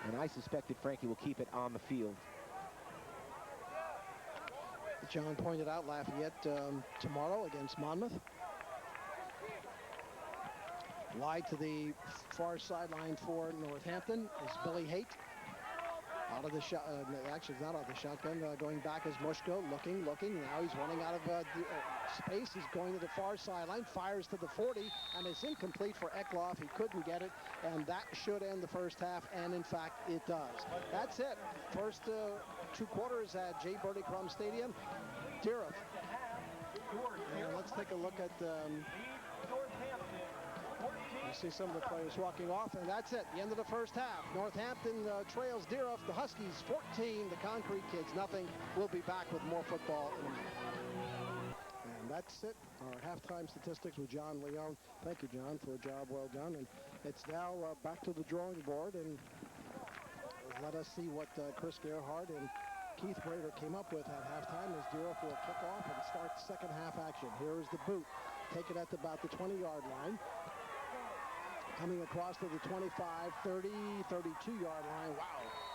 A: And I suspect that Frankie will keep it on the field.
B: John pointed out Lafayette tomorrow against Monmouth. Wide to the far sideline for Northampton is Billy Haight. Out of the shot, actually not out of the shotgun, going back is Mushko, looking. Now he's running out of space. He's going to the far sideline, fires to the 40, and it's incomplete for Eckloff. He couldn't get it, and that should end the first half, and in fact, it does. That's it. First 2 quarters at J. Bertie Crum Stadium. Dieruff. And let's take a look at you see some of the players walking off, and that's it. The end of the first half. Northampton trails Dieruff. The Huskies 14, the Concrete Kids nothing. We'll be back with more football in a minute. And that's it. Our halftime statistics with John Leone. Thank you, John, for a job well done. And it's now back to the drawing board, and let us see what Chris Gerhardt and Keith Brader came up with at halftime as Dieruff will kick off and start second half action. Here is the boot. Take it at about the 20-yard line. Coming across to the 25, 30, 32-yard line. Wow.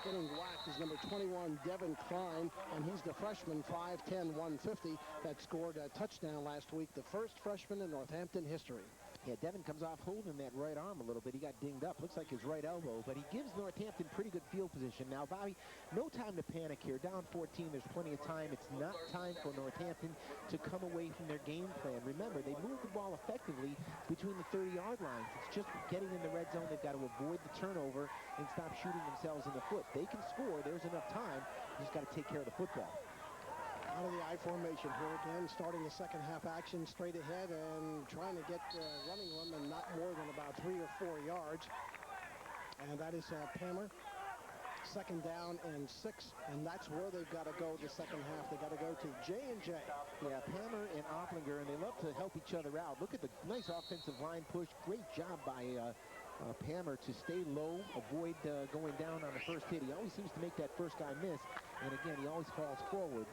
B: Getting whacked is number 21, Devin Klein, and he's the freshman, 5'10", 150, that scored a touchdown last week, the first freshman in Northampton history.
A: Yeah, Devin comes off holding that right arm a little bit. He got dinged up. Looks like his right elbow, but he gives Northampton pretty good field position. Now, Bobby, no time to panic here. Down 14, there's plenty of time. It's not time for Northampton to come away from their game plan. Remember, they moved the ball effectively between the 30-yard lines. It's just getting in the red zone. They've got to avoid the turnover and stop shooting themselves in the foot. They can score. There's enough time. You just got to take care of the football.
B: Out of the I formation here again, starting the second half action straight ahead and trying to get running room and not more than about 3 or 4 yards. And that is Pammer. Second down and 6, and that's where they've got to go the second half. They've got to go to J&J.
A: Yeah, Pammer and Opplinger, and they love to help each other out. Look at the nice offensive line push. Great job by Pammer to stay low, avoid going down on the first hit. He always seems to make that first guy miss, and again, he always falls forward.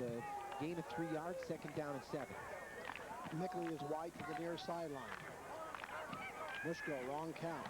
A: Gain of 3 yards, second down and 7.
B: Mickley is wide to the near sideline. Mushko, wrong count.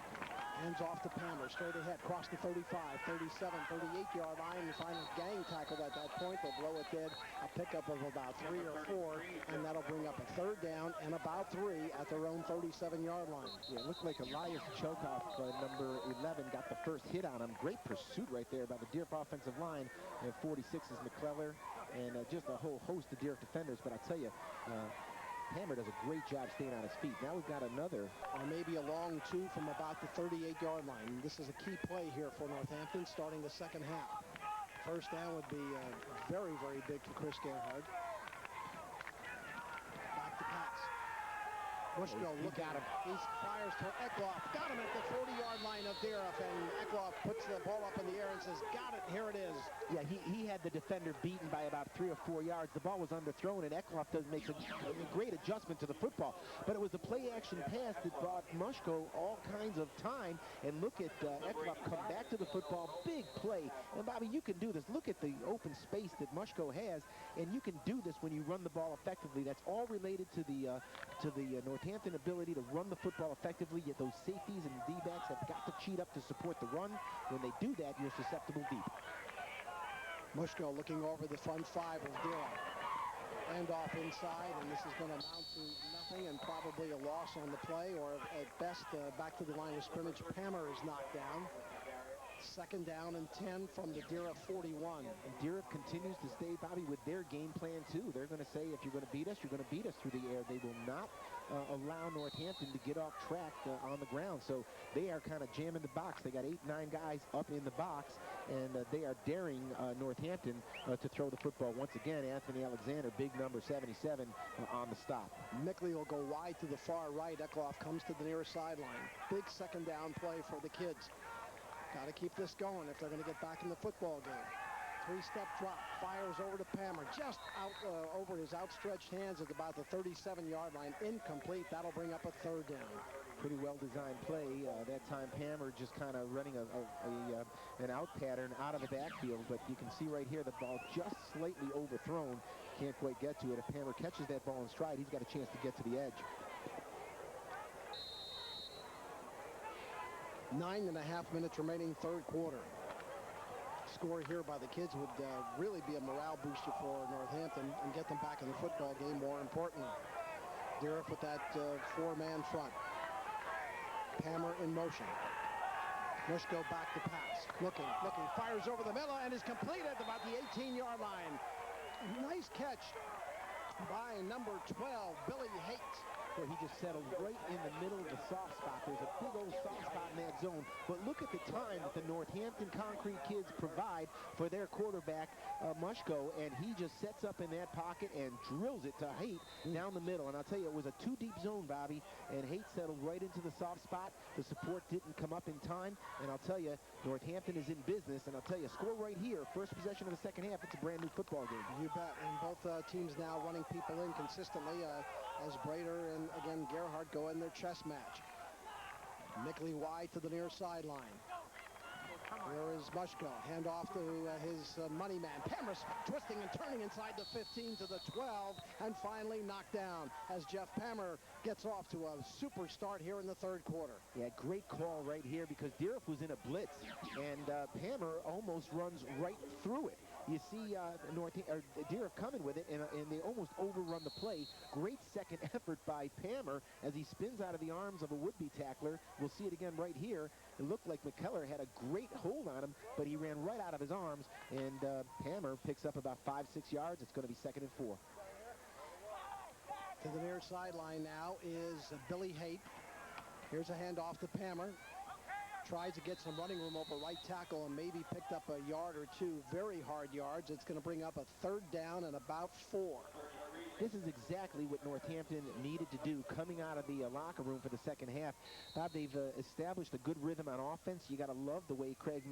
B: Hands off to Palmer, straight ahead, cross the 35, 37, 38-yard line, and find a gang tackle at that point. They'll blow it dead, a pickup of about 3 or 4, and that'll bring up a third down and about 3 at their own 37-yard line.
A: Yeah, it looked like Elias Chokoff, number 11, got the first hit on him. Great pursuit right there by the Dieruff offensive line. And 46 is McClellar, and just a whole host of Dieruff defenders. But I tell you, Hammer does a great job staying on his feet. Now we've got another.
B: Or maybe a long 2 from about the 38-yard line. This is a key play here for Northampton starting the second half. First down would be very, very big for Chris Gerhard. Back to pass. Mushko, look at him. He fires to Ekloff. Got him at the 40-yard line of Dieruff, and Ekloff puts the ball up in the air and says, got it, here it is.
A: Yeah, he had the defender beaten by about 3 or 4 yards. The ball was underthrown, and Ekloff makes a great adjustment to the football. But it was the play-action pass that brought Mushko all kinds of time. And look at Ekloff come back to the football. Big play. And, Bobby, you can do this. Look at the open space that Mushko has, and you can do this when you run the ball effectively. That's all related to the Northampton ability to run the football effectively. Yet those safeties and D-backs have got to cheat up to support the run. When they do that, you're susceptible deep.
B: Mushko looking over the front 5 of Dieruff. Hand off inside, and this is going to amount to nothing and probably a loss on the play, or at best back to the line of scrimmage. Palmer is knocked down. Second down and 10 from the Dieruff 41.
A: And Dieruff continues to stay, Bobby, with their game plan, too. They're going to say, if you're going to beat us, you're going to beat us through the air. They will not allow Northampton to get off track on the ground. So they are kind of jamming the box. They got 8, 9 guys up in the box, and they are daring Northampton to throw the football. Once again, Anthony Alexander, big number 77, on the stop.
B: Mickley will go wide to the far right. Ekloff comes to the near sideline. Big second down play for the kids. Got to keep this going if they're going to get back in the football game. 3-step drop, fires over to Palmer, just out over his outstretched hands at about the 37-yard line. Incomplete. That'll bring up a third down.
A: Pretty well-designed play. That time, Palmer just kind of running an out pattern out of the backfield. But you can see right here the ball just slightly overthrown. Can't quite get to it. If Palmer catches that ball in stride, he's got a chance to get to the edge.
B: 9.5 minutes remaining, third quarter. Score here by the kids would really be a morale booster for Northampton and get them back in the football game, more importantly. Dieruff with that 4-man front. Palmer in motion. Mushko back to pass. Looking, fires over the middle and is completed about the 18-yard line. Nice catch by number 12, Billy Haight.
A: Where he just settled right in the middle of the soft spot. There's a big old soft spot in that zone. But look at the time that the Northampton Concrete kids provide for their quarterback, Mushko, and he just sets up in that pocket and drills it to Haight down the middle. And I'll tell you, it was a 2-deep zone, Bobby, and Haight settled right into the soft spot. The support didn't come up in time, and I'll tell you, Northampton is in business, and I'll tell you, score right here, first possession of the second half, it's a brand new football game.
B: You bet, and both teams now running people in consistently as Brader and, again, Gerhard go in their chess match. Mickley wide to the near sideline. Here is Mushko. Hand off to his money man. Palmer twisting and turning inside the 15 to the 12, and finally knocked down as Jeff Palmer gets off to a super start here in the third quarter.
A: Yeah, great call right here because Dieruff was in a blitz, and Palmer almost runs right through it. You see Dieruff coming with it, and they almost overrun the play. Great second effort by Palmer as he spins out of the arms of a would-be tackler. We'll see it again right here. It looked like McKellar had a great hold on him, but he ran right out of his arms, and Palmer picks up about 5-6 yards. It's going to be 2nd and 4.
B: To the near sideline now is Billy Haight. Here's a handoff to Palmer. Tries to get some running room over right tackle and maybe picked up a yard or 2 very hard yards. It's going to bring up a third down and about 4.
A: This is exactly what Northampton needed to do coming out of the locker room for the second half. Bob, they've established a good rhythm on offense. You got to love the way Craig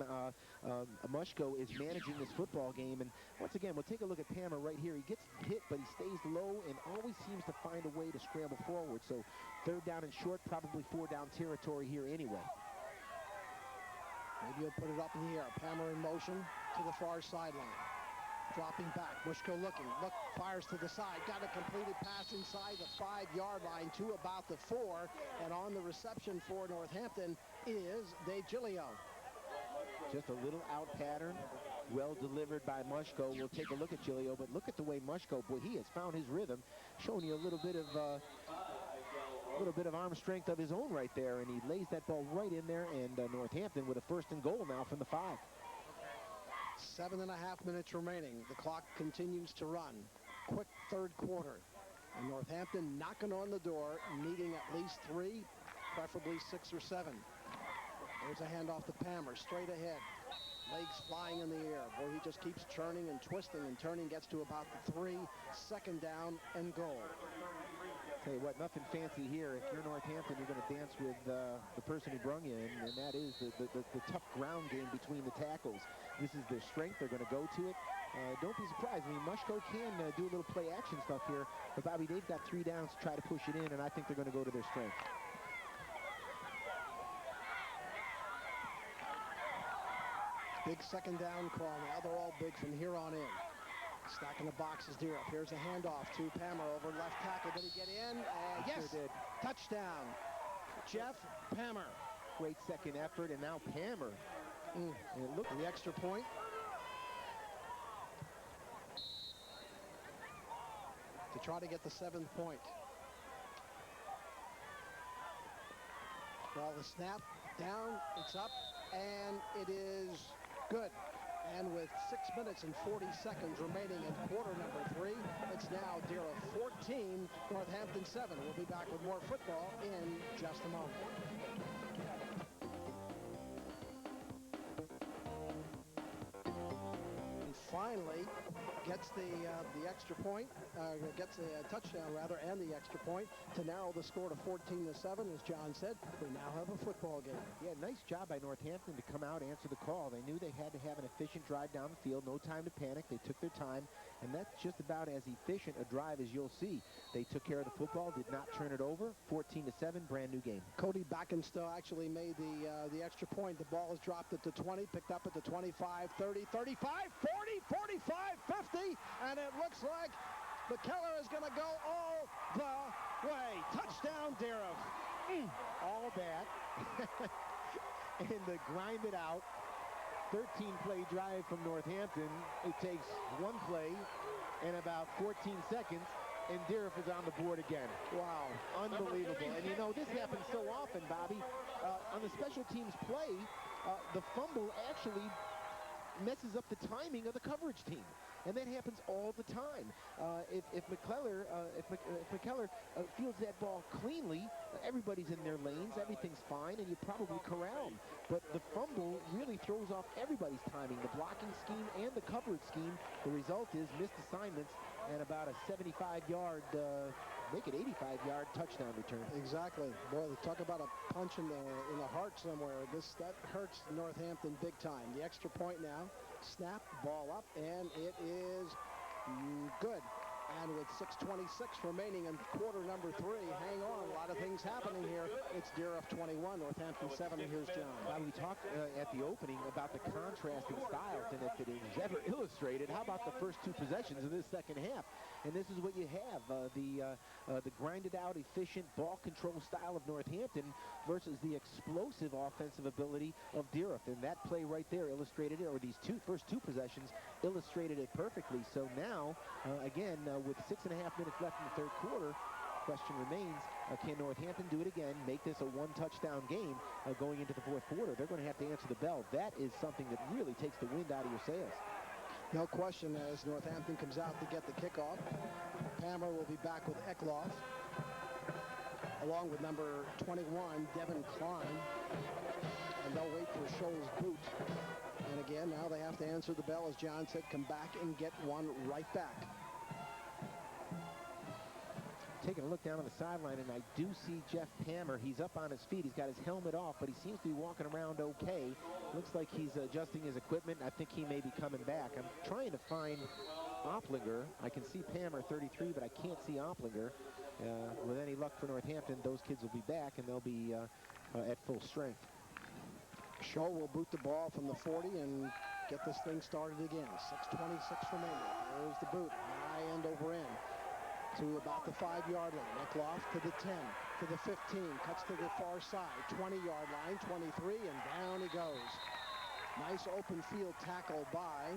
A: Mushko is managing this football game. And once again, we'll take a look at Palmer right here. He gets hit, but he stays low and always seems to find a way to scramble forward. So third down and short, probably 4-down territory here anyway.
B: Maybe he'll put it up in the air. Palmer in motion to the far sideline. Dropping back, Mushko looking, fires to the side, got a completed pass inside the 5-yard line to about the 4, and on the reception for Northampton is Dave Giglio.
A: Just a little out pattern, well delivered by Mushko. We'll take a look at Giglio, but look at the way Mushko, boy, he has found his rhythm, showing you a little bit of arm strength of his own right there, and he lays that ball right in there, and Northampton with a 1st and goal now from the 5.
B: 7.5 minutes remaining. The clock continues to run. Quick third quarter. And Northampton knocking on the door, needing at least 3, preferably 6 or 7. There's a handoff to Pammer, straight ahead. Legs flying in the air. Boy, he just keeps churning and twisting and turning, gets to about the 3, 2nd down and goal.
A: Tell you what, nothing fancy here. If you're Northampton, you're going to dance with the person who brung you in, and that is the tough ground game between the tackles. This is their strength. They're going to go to it. Don't be surprised. I mean, Mushko can do a little play action stuff here, but Bobby, they've got 3 downs to try to push it in, and I think they're going to go to their strength.
B: Big 2nd down call. Now they're all big from here on in. Stacking the boxes, Dieruff. Here's a handoff to Pammer over left tackle. Did he get in? Yes!
A: Sure did.
B: Touchdown. Jeff Pammer.
A: Great second effort, and now Pammer.
B: And look at the extra point. To try to get the 7th point. Ball is snapped down, it's up, and it is good. And with 6 minutes and 40 seconds remaining in quarter number 3, it's now Dieruff 14, Northampton 7. We'll be back with more football in just a moment. And finally, gets the extra point, gets a touchdown rather, and the extra point to narrow the score to 14-7. As John said, we now have a football game.
A: Yeah, nice job by Northampton to come out, answer the call. They knew they had to have an efficient drive down the field, no time to panic. They took their time, and that's just about as efficient a drive as you'll see. They took care of the football, did not turn it over. 14-7, brand new game.
B: Cody Backenstow actually made the extra point. The ball is dropped at the 20, picked up at the 25, 30, 35, 40, 45, 50, and it looks like McKellar is going to go all the way. Touchdown, Dieruff.
A: All that. And the grind it out 13-play drive from Northampton. It takes 1 play and about 14 seconds, and Dieruff is on the board again.
B: Wow.
A: Unbelievable. And you know, this happens so often, Bobby. On the special teams play, the fumble actually messes up the timing of the coverage team. And that happens all the time. If McKellar fields that ball cleanly, everybody's in their lanes, everything's fine, and you probably corral them. But the fumble really throws off everybody's timing, the blocking scheme and the coverage scheme. The result is missed assignments and about a 75-yard, make it 85-yard touchdown return.
B: Exactly. Boy, talk about a punch in the heart somewhere. That hurts Northampton big time. The extra point now. Snap, ball up, and it is good. And with 6:26 remaining in quarter number 3, hang on, a lot of things happening here. It's Dieruff 21, Northampton 7, and here's John.
A: Well, we talked at the opening about the contrasting styles, and if it is ever illustrated, how about the first 2 possessions of this second half? And this is what you have, the grinded-out, efficient ball control style of Northampton versus the explosive offensive ability of Dieruff. And that play right there illustrated it, or these first two possessions illustrated it perfectly. So now, again, with 6.5 minutes left in the third quarter, question remains, can Northampton do it again, make this a 1-touchdown game going into the fourth quarter? They're going to have to answer the bell. That is something that really takes the wind out of your sails.
B: No question, as Northampton comes out to get the kickoff. Pammer will be back with Eckloff, along with number 21, Devin Klein. And they'll wait for Scholl's boot. And again, now they have to answer the bell, as John said, come back and get one right back.
A: Taking a look down on the sideline, and I do see Jeff Pammer. He's up on his feet. He's got his helmet off, but he seems to be walking around okay. Looks like he's adjusting his equipment. I think he may be coming back. I'm trying to find Opplinger. I can see Pammer 33, but I can't see Opplinger. With any luck for Northampton, those kids will be back, and they'll be at full strength.
B: Scholl will boot the ball from the 40 and get this thing started again. 6:26 remaining. There's the boot, high end over end to about the 5-yard line. Eckloff to the 10, to the 15, cuts to the far side, 20-yard line, 23, and down he goes. Nice open field tackle by.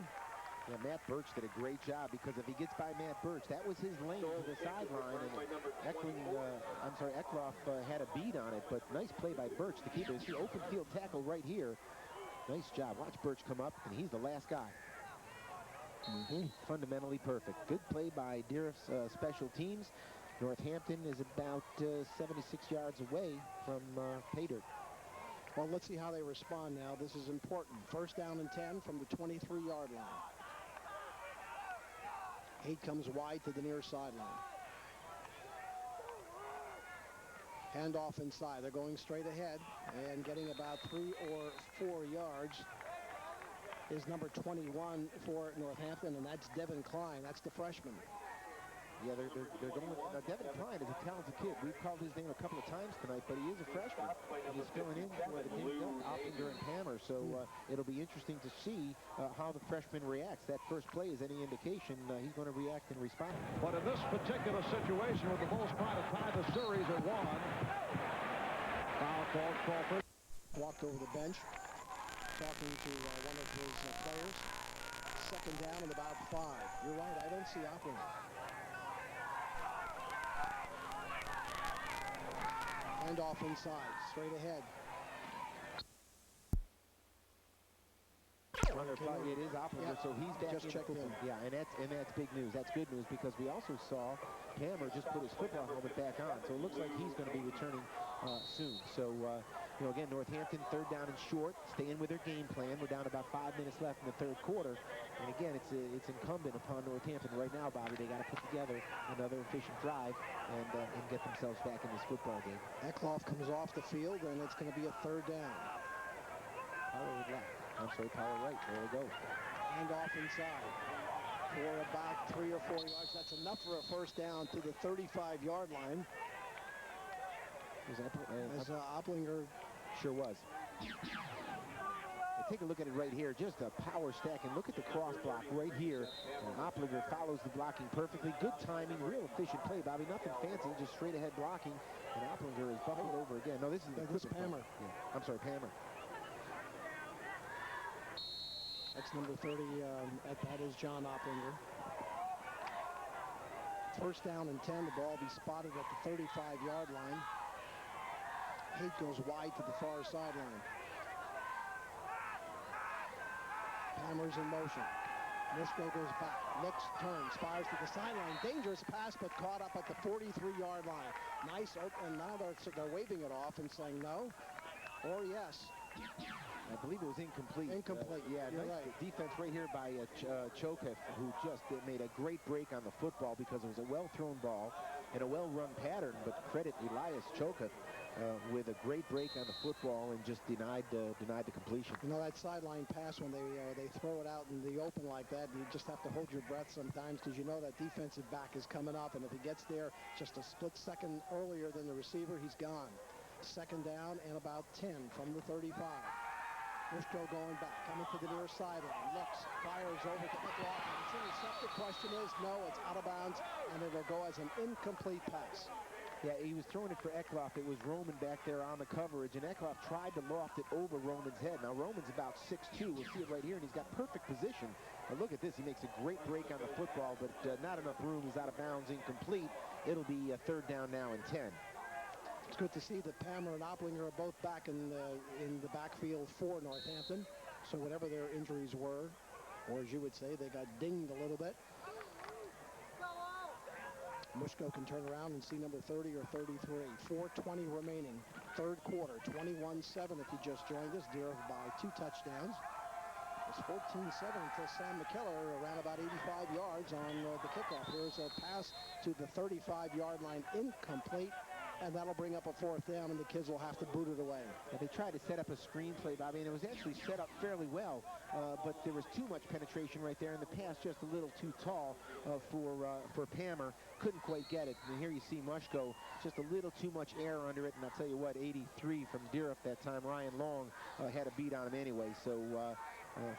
A: Yeah, Matt Birch did a great job, because if he gets by Matt Birch, that was his lane to the sideline, and Eckloff had a beat on it, but nice play by Birch to keep it. It's the open field tackle right here. Nice job. Watch Birch come up, and he's the last guy. Fundamentally perfect. Good play by Dieruff's special teams. Northampton is about 76 yards away from pay dirt.
B: Well, let's see how they respond now. This is important. First down and 10 from the 23-yard line. Haight comes wide to the near sideline. Handoff inside. They're going straight ahead, and getting about 3 or 4 yards is number 21 for Northampton, and that's Devin Klein. That's the freshman.
A: Yeah, they're going. Devin Klein is a talented kid. We've called his name a couple of times tonight, but he is a freshman. And he's filling in for the Dieruff, Opplinger, and Hammer. So it'll be interesting to see how the freshman reacts. That first play is any indication he's going to react and respond.
D: But in this particular situation, with the Bulls trying to tie the series at 1, foul called Crawford.
B: Walked over the bench, talking to one of his players. Second down and about 5. You're right, I don't see Opplinger. Handoff inside, straight ahead.
A: It is Opplinger, so he's back.
B: Just checked in.
A: Yeah, and that's big news. That's good news, because we also saw Hammer just put his football helmet back on, so it looks like he's going to be returning soon. So again, Northampton third down and short, staying with their game plan. We're down about 5 minutes left in the third quarter, and again, it's incumbent upon Northampton right now, Bobby. They got to put together another efficient drive and get themselves back in this football game.
B: Eckloff comes off the field, and it's going to be a third down.
A: Power left. Power right. There we go.
B: Handoff inside for about 3 or 4 yards. That's enough for a first down to the 35-yard line. As Opplinger
A: sure was. Take a look at it right here. Just a power stack, and look at the cross block right here. And Opplinger follows the blocking perfectly. Good timing, real efficient play, Bobby. Nothing fancy, just straight ahead blocking. And Opplinger is buckled over again. No, this is
B: Pammer.
A: Yeah. I'm sorry, Pammer.
B: That's number 30. That is John Opplinger. First down and 10. The ball be spotted at the 35-yard line. Haight goes wide to the far sideline. Hammer's in motion. Mushko goes back, looks, turns, fires to the sideline. Dangerous pass, but caught up at the 43-yard line. Nice open, and now they're waving it off and saying no or yes.
A: I believe it was incomplete.
B: Incomplete.
A: Yeah,
B: You're
A: nice
B: right.
A: defense right here by Chokef, who just made a great break on the football, because it was a well-thrown ball and a well-run pattern. But credit Elias Chokef with a great break on the football and just denied the completion.
B: You know, that sideline pass, when they throw it out in the open like that, you just have to hold your breath sometimes, because you know that defensive back is coming up, and if he gets there just a split second earlier than the receiver, he's gone. Second down and about 10 from the 35. Mushko going back, coming to the near sideline, looks, fires over to Eckloff, and it's intercepted. Question is, no, it's out of bounds, and it'll go as an incomplete pass.
A: Yeah, he was throwing it for Eckloff. It was Roman back there on the coverage, and Eckloff tried to loft it over Roman's head. Now, Roman's about 6'2". We'll see it right here, and he's got perfect position. Now, look at this. He makes a great break on the football, but not enough room. He's out of bounds, incomplete. It'll be a third down now and 10.
B: It's good to see that Pammer and Opplinger are both back in the backfield for Northampton. So whatever their injuries were, or as you would say, they got dinged a little bit. Mushko can turn around and see number 30 or 33. 4:20 remaining. Third quarter, 21-7 if you just joined us. Dieruff by 2 touchdowns. It's 14-7 until Sam McKellar around about 85 yards on the kickoff. Here's a pass to the 35-yard line, incomplete. And that'll bring up a fourth down, and the kids will have to boot it away.
A: Yeah, they tried to set up a screen play, Bobby, and it was actually set up fairly well, but there was too much penetration right there, and the pass just a little too tall for Pammer. Couldn't quite get it. And here you see Mushko, just a little too much air under it, and I'll tell you what, 83 from Dieruff that time. Ryan Long had a beat on him anyway, so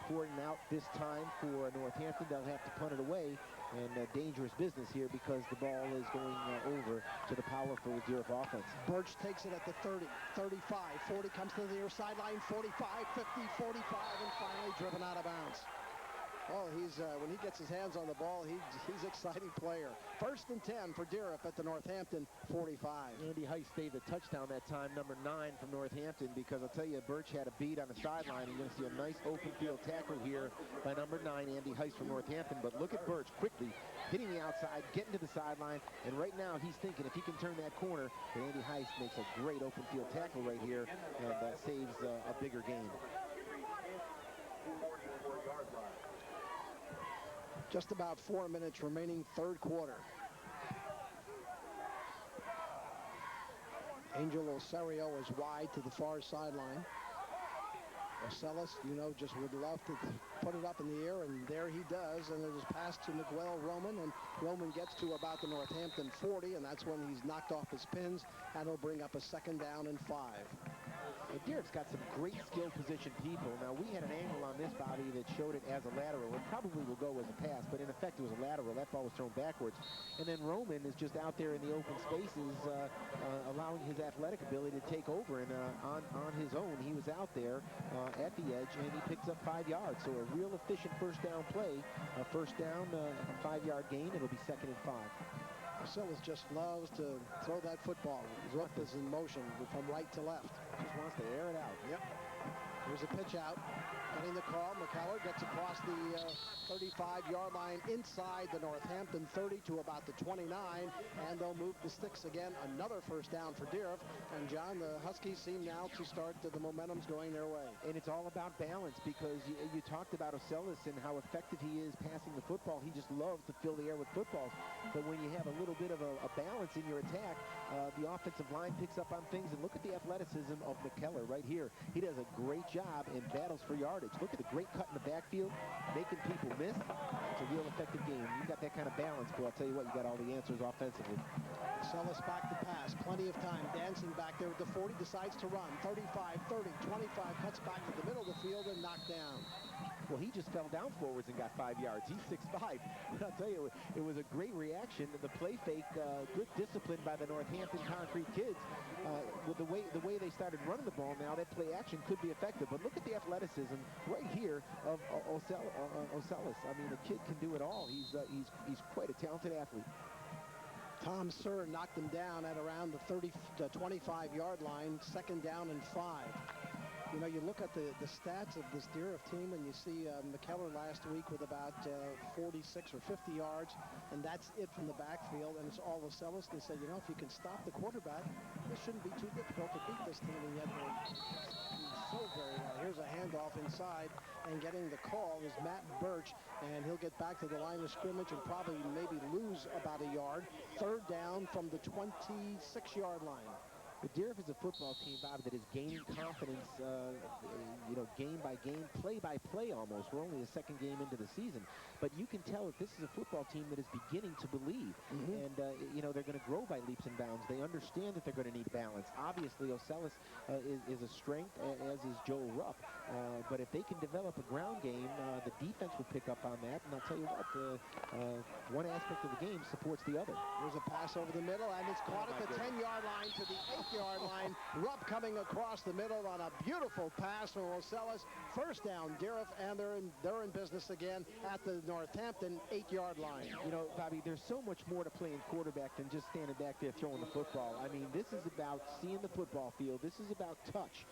A: 4 and out this time for Northampton. They'll have to punt it away, and dangerous business here because the ball is going over to the powerful Dieruff offense.
B: Birch takes it at the 30, 35, 40, comes to the near sideline, 45, 50, 45, and finally driven out of bounds. Oh, when he gets his hands on the ball, he's an exciting player. 1st and 10 for Dieruff at the Northampton 45.
A: Andy Heist saved a touchdown that time, number 9 from Northampton, because I'll tell you, Birch had a beat on the sideline. You're going to see a nice open field tackle here by number 9, Andy Heist from Northampton. But look at Birch quickly hitting the outside, getting to the sideline, and right now he's thinking if he can turn that corner, then Andy Heist makes a great open field tackle right here and saves a bigger gain.
B: Just about 4 minutes remaining, 3rd quarter. Angel Osorio is wide to the far sideline. Ocellis, just would love to put it up in the air, and there he does, and it is passed to Miguel Roman, and Roman gets to about the Northampton 40, and that's when he's knocked off his pins, and he'll bring up a 2nd down and 5.
A: Dieruff's got some great skill position people. Now, we had an angle on this, Bobby, that showed it as a lateral. It probably will go as a pass, but in effect, it was a lateral. That ball was thrown backwards. And then Roman is just out there in the open spaces, allowing his athletic ability to take over. And on his own, he was out there at the edge, and he picks up 5 yards. So a real efficient 1st down play. A 1st down, a 5-yard gain. It'll be 2nd and 5.
B: Ocellis just loves to throw that football. Rupp is in motion from right to left.
A: Just wants to air it out.
B: Yep. Here's a pitch out. Getting the call. McKellar gets across the 35-yard line inside the Northampton 30 to about the 29, and they'll move the sticks again. Another 1st down for Dieruff. And, John, the Huskies seem now to start, the momentum's going their way.
A: And it's all about balance because you talked about Ocellis and how effective he is passing the football. He just loves to fill the air with footballs. But when you have a little bit of a balance in your attack, the offensive line picks up on things. And look at the athleticism of McKellar right here. He does a great job and battles for yardage. Look at the great cut in the backfield, making people miss. It's a real effective game. You got that kind of balance, boy. I'll tell you what, you got all the answers offensively.
B: Ocellis back to pass. Plenty of time. Dancing back there at the 40, decides to run. 35, 30, 25, cuts back to the middle of the field and knocked down.
A: Well, he just fell down forwards and got 5 yards. He's 6'5". But I'll tell you, it was a great reaction. The play fake, good discipline by the Northampton Concrete kids. With the way they started running the ball now, that play action could be effective. But look at the athleticism right here of Ocellis. I mean, the kid can do it all. He's quite a talented athlete.
B: Tom Sir knocked him down at around the 25-yard line, 2nd down and 5. You look at the stats of this Dieruff team, and you see McKellar last week with about 46 or 50 yards, and that's it from the backfield, and it's all Ocellis. They said, if you can stop the quarterback, this shouldn't be too difficult to beat this team, and yet they're so very well. Here's a handoff inside, and getting the call is Matt Birch, and he'll get back to the line of scrimmage and probably maybe lose about a yard. 3rd down from the 26-yard line.
A: But Dieruff is a football team, Bob, that is gaining confidence, game by game, play by play almost. We're only a 2nd game into the season. But you can tell that this is a football team that is beginning to believe. And, they're going to grow by leaps and bounds. They understand that they're going to need balance. Obviously, Ocellis is a strength, as is Joe Rupp. But if they can develop a ground game, the defense will pick up on that. And I'll tell you what, one aspect of the game supports the other.
B: There's a pass over the middle, and it's caught at the 10-yard line to the 8-yard line. Rupp coming across the middle on a beautiful pass from Ocellis. 1st down, Dieruff, and they're in business again at the Northampton 8-yard line.
A: Bobby, there's so much more to playing quarterback than just standing back there throwing the football. I mean, this is about seeing the football field. This is about touch.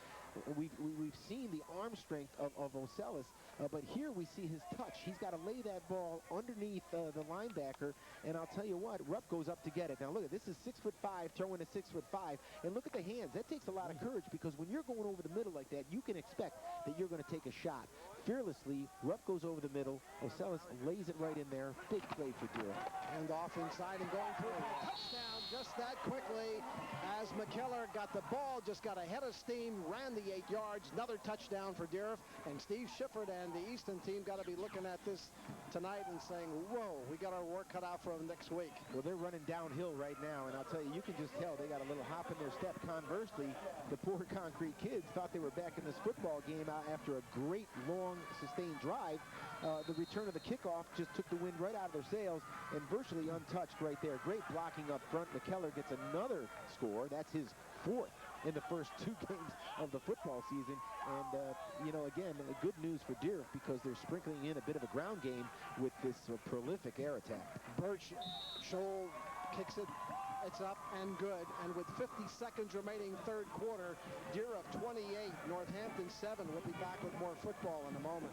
A: We've seen the arm strength of Ocellis, but here we see his touch. He's got to lay that ball underneath the linebacker, and I'll tell you what, Rupp goes up to get it. Now look, this is 6'5", throwing a 6'5", and look at the hands. That takes a lot of courage because when you're going over the middle like that, you can expect that you're going to take a shot. Fearlessly, Rupp goes over the middle. Ocellis lays it right in there. Big play for Dieruff.
B: And off inside and going through a touchdown just that quickly as McKellar got the ball, just got ahead of steam, ran the 8 yards. Another touchdown for Dieruff. And Steve Shifford and the Easton team got to be looking at this tonight and saying, whoa, we got our work cut out for them next week.
A: Well, they're running downhill right now, and I'll tell you, you can just tell they got a little hop in their step. Conversely, the poor Concrete kids thought they were back in this football game after a great, long, sustained drive. The return of the kickoff just took the wind right out of their sails and virtually untouched right there. Great blocking up front. McKellar gets another score. That's his 4th in the first 2 games of the football season. And, you know, again, good news for Dieruff because they're sprinkling in a bit of a ground game with this prolific air attack.
B: Birch, Scholl kicks it. It's up and good. And with 50 seconds remaining, third quarter, Dieruff 28, Northampton 7. We'll be back with more football in a moment.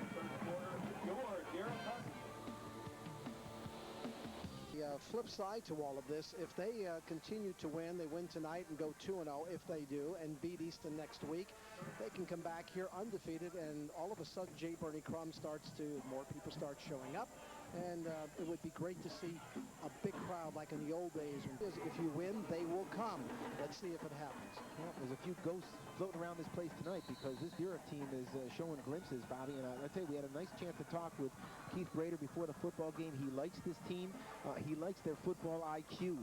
B: The flip side to all of this, if they continue to win, they win tonight and go 2-0 if they do, and beat Easton next week, they can come back here undefeated, and all of a sudden J. Bernie Crum more people start showing up, and it would be great to see a big crowd like in the old days. If you win, they will come. Let's see if it happens.
A: Well, there's a few ghosts floating around this place tonight because this Dieruff team is showing glimpses, Bobby, and I'll tell you, we had a nice chance to talk with Keith Brader before the football game. He likes this team. He likes their football IQ.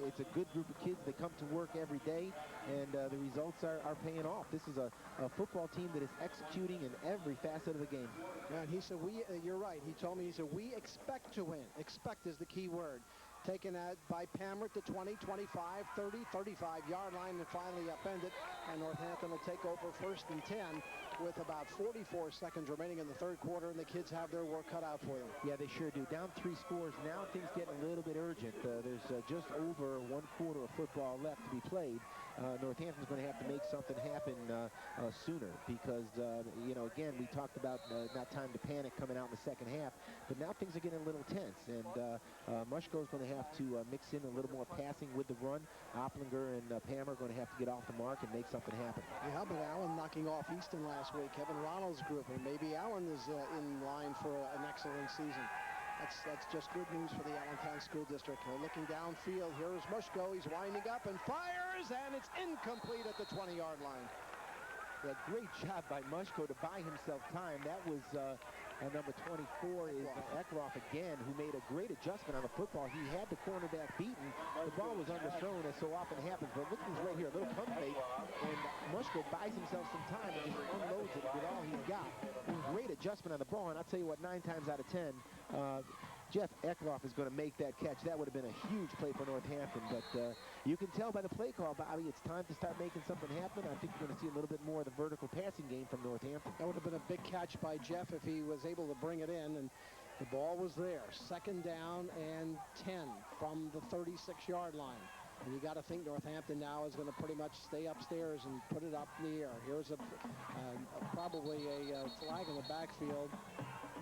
A: It's a good group of kids. They come to work every day, and the results are paying off. This is a football team that is executing in every facet of the game.
B: And he said, you're right. He told me, he said, we expect to win. Expect is the key word. Taken by Pammer at the 20, 25, 30, 35-yard line and finally upended. And Northampton will take over 1st and 10 with about 44 seconds remaining in the third quarter, and the kids have their work cut out for them.
A: Yeah, they sure do. Down 3 scores. Now things get a little bit urgent. There's just over 1 quarter of football left to be played. Northampton's going to have to make something happen sooner because, you know, again, we talked about not time to panic coming out in the second half, but now things are getting a little tense, and Mushko's going to have to mix in a little more passing with the run. Opplinger and Pammer are going to have to get off the mark and make something happen.
B: Yeah, how about Allen knocking off Easton last week? Kevin Ronald's group, and maybe Allen is in line for an excellent season. That's just good news for the Allentown School District. Looking downfield, here's Mushko. He's winding up and fires, and it's incomplete at the 20-yard line.
A: Yeah, great job by Mushko to buy himself time. That was number 24 is Eckloff again, who made a great adjustment on the football. He had the cornerback beaten. The ball was underthrown, as so often happens. But look at this right here, a little pump fake, and Mushko buys himself some time and just unloads it with all he's got. Great adjustment on the ball, and I'll tell you what, 9 times out of 10, Jeff Eckloff is going to make that catch. That would have been a huge play for Northampton, but you can tell by the play call, Bobby, it's time to start making something happen. I think you're going to see a little bit more of the vertical passing game from Northampton.
B: That would have been a big catch by Jeff if he was able to bring it in, and the ball was there. 2nd down and 10 from the 36-yard line. And you got to think Northampton now is going to pretty much stay upstairs and put it up in the air. Here's probably a flag in the backfield.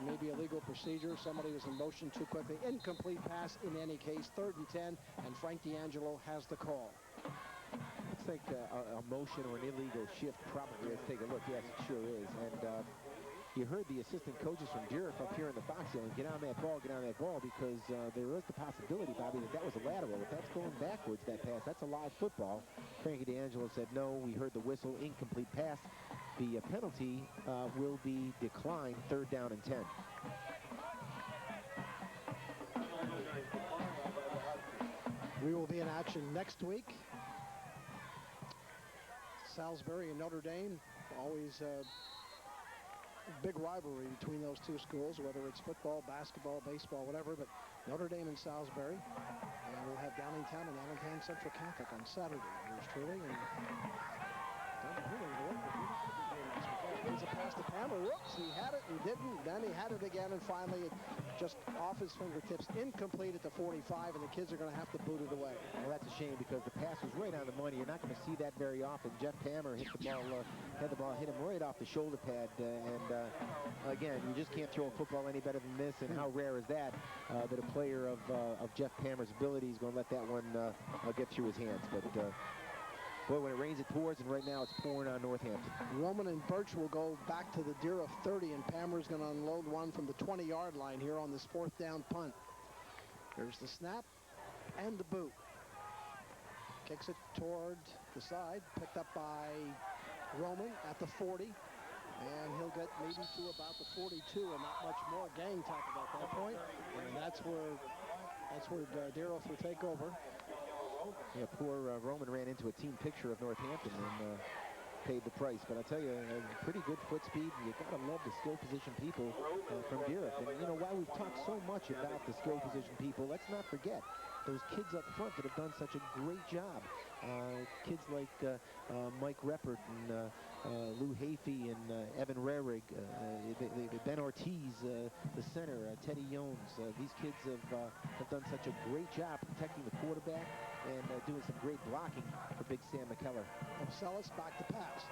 B: Maybe a legal procedure. Somebody was in motion too quickly. Incomplete pass in any case. 3rd and 10, and Frank D'Angelo has the call.
A: Looks like a motion or an illegal shift probably. Let's take a look. Yes, it sure is. And you heard the assistant coaches from Dieruff up here in the box yelling, get on that ball, because there is the possibility, Bobby, that was a lateral. If that's going backwards, that pass, that's a live football. Frankie D'Angelo said, no, we heard the whistle, incomplete pass. The penalty will be declined, 3rd down and 10.
B: We will be in action next week. Salisbury and Notre Dame, always big rivalry between those two schools, whether it's football, basketball, baseball, whatever, but Notre Dame and Salisbury. And we'll have Downingtown and Allentown Central Catholic on Saturday. Yours truly. And here's a pass to Pammer. Whoops, he had it and didn't. Then he had it again, and finally it just off his fingertips, incomplete at the 45, and the kids are going to have to boot it away.
A: Well, that's a shame because the pass was right on the money. You're not going to see that very often. Jeff Pammer hit the ball, hit him right off the shoulder pad, and again, you just can't throw a football any better than this. And how rare is that that a player of Jeff Pammer's ability is going to let that one get through his hands? But boy, when it rains, it pours, and right now it's pouring on Northampton.
B: Roman and Birch will go back to the Dieruff 30, and Pammer's going to unload one from the 20-yard line here on this 4th down punt. Here's the snap and the boot. Kicks it toward the side, picked up by Roman at the 40. And he'll get maybe to about the 42 and not much more gang tackle at that point. And that's where Dieruff will take over.
A: Yeah, poor Roman ran into a team picture of Northampton and paid the price. But I tell you, pretty good foot speed. You gotta love the skill position people from Dieruff. And you know, while we've talked so much about the skill position people, let's not forget those kids up front that have done such a great job. Kids like Mike Reppert and Lou Hafey and Evan Rarig, Ben Ortiz, the center, Teddy Jones. These kids have done such a great job protecting the quarterback and doing some great blocking for Big Sam McKellar.
B: Marcellus back to pass.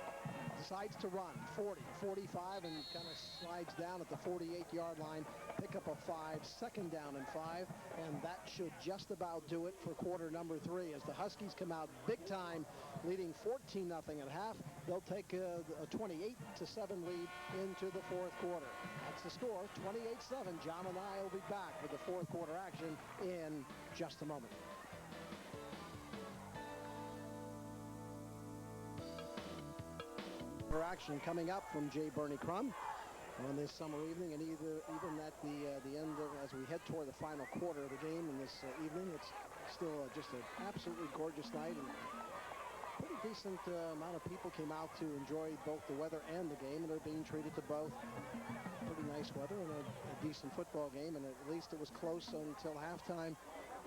B: Decides to run 40, 45, and kind of slides down at the 48-yard line. Pick up a 5, second down and 5, and that should just about do it for quarter number 3 as the Huskies come out big time, leading 14-0 at half. They'll take a 28-7 lead into the fourth quarter. That's the score, 28-7. John and I will be back with the fourth quarter action in just a moment. Action coming up from J. Bernie Crum on this summer evening, and even at the end of, as we head toward the final quarter of the game in this evening, it's still just an absolutely gorgeous night, and pretty decent amount of people came out to enjoy both the weather and the game, and they're being treated to both. Pretty nice weather and a decent football game, and at least it was close until halftime.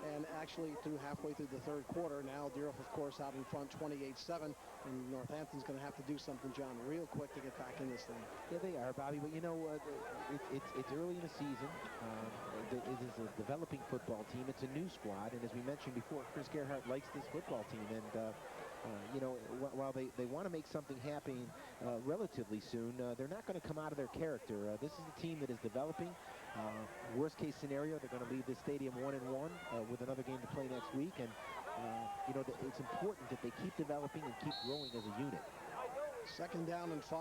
B: And actually halfway through the third quarter. Now Dieruff, of course, out in front 28-7. And Northampton's going to have to do something, John, real quick to get back in this thing.
A: Yeah, they are, Bobby. But, you know, it's early in the season. It is a developing football team. It's a new squad. And as we mentioned before, Chris Gerhardt likes this football team. And, you know, while they want to make something happen relatively soon, they're not going to come out of their character. This is a team that is developing. Worst case scenario, they're going to leave this stadium 1-1 with another game to play next week. And, you know, it's important that they keep developing and keep growing as a unit.
B: Second down and 5.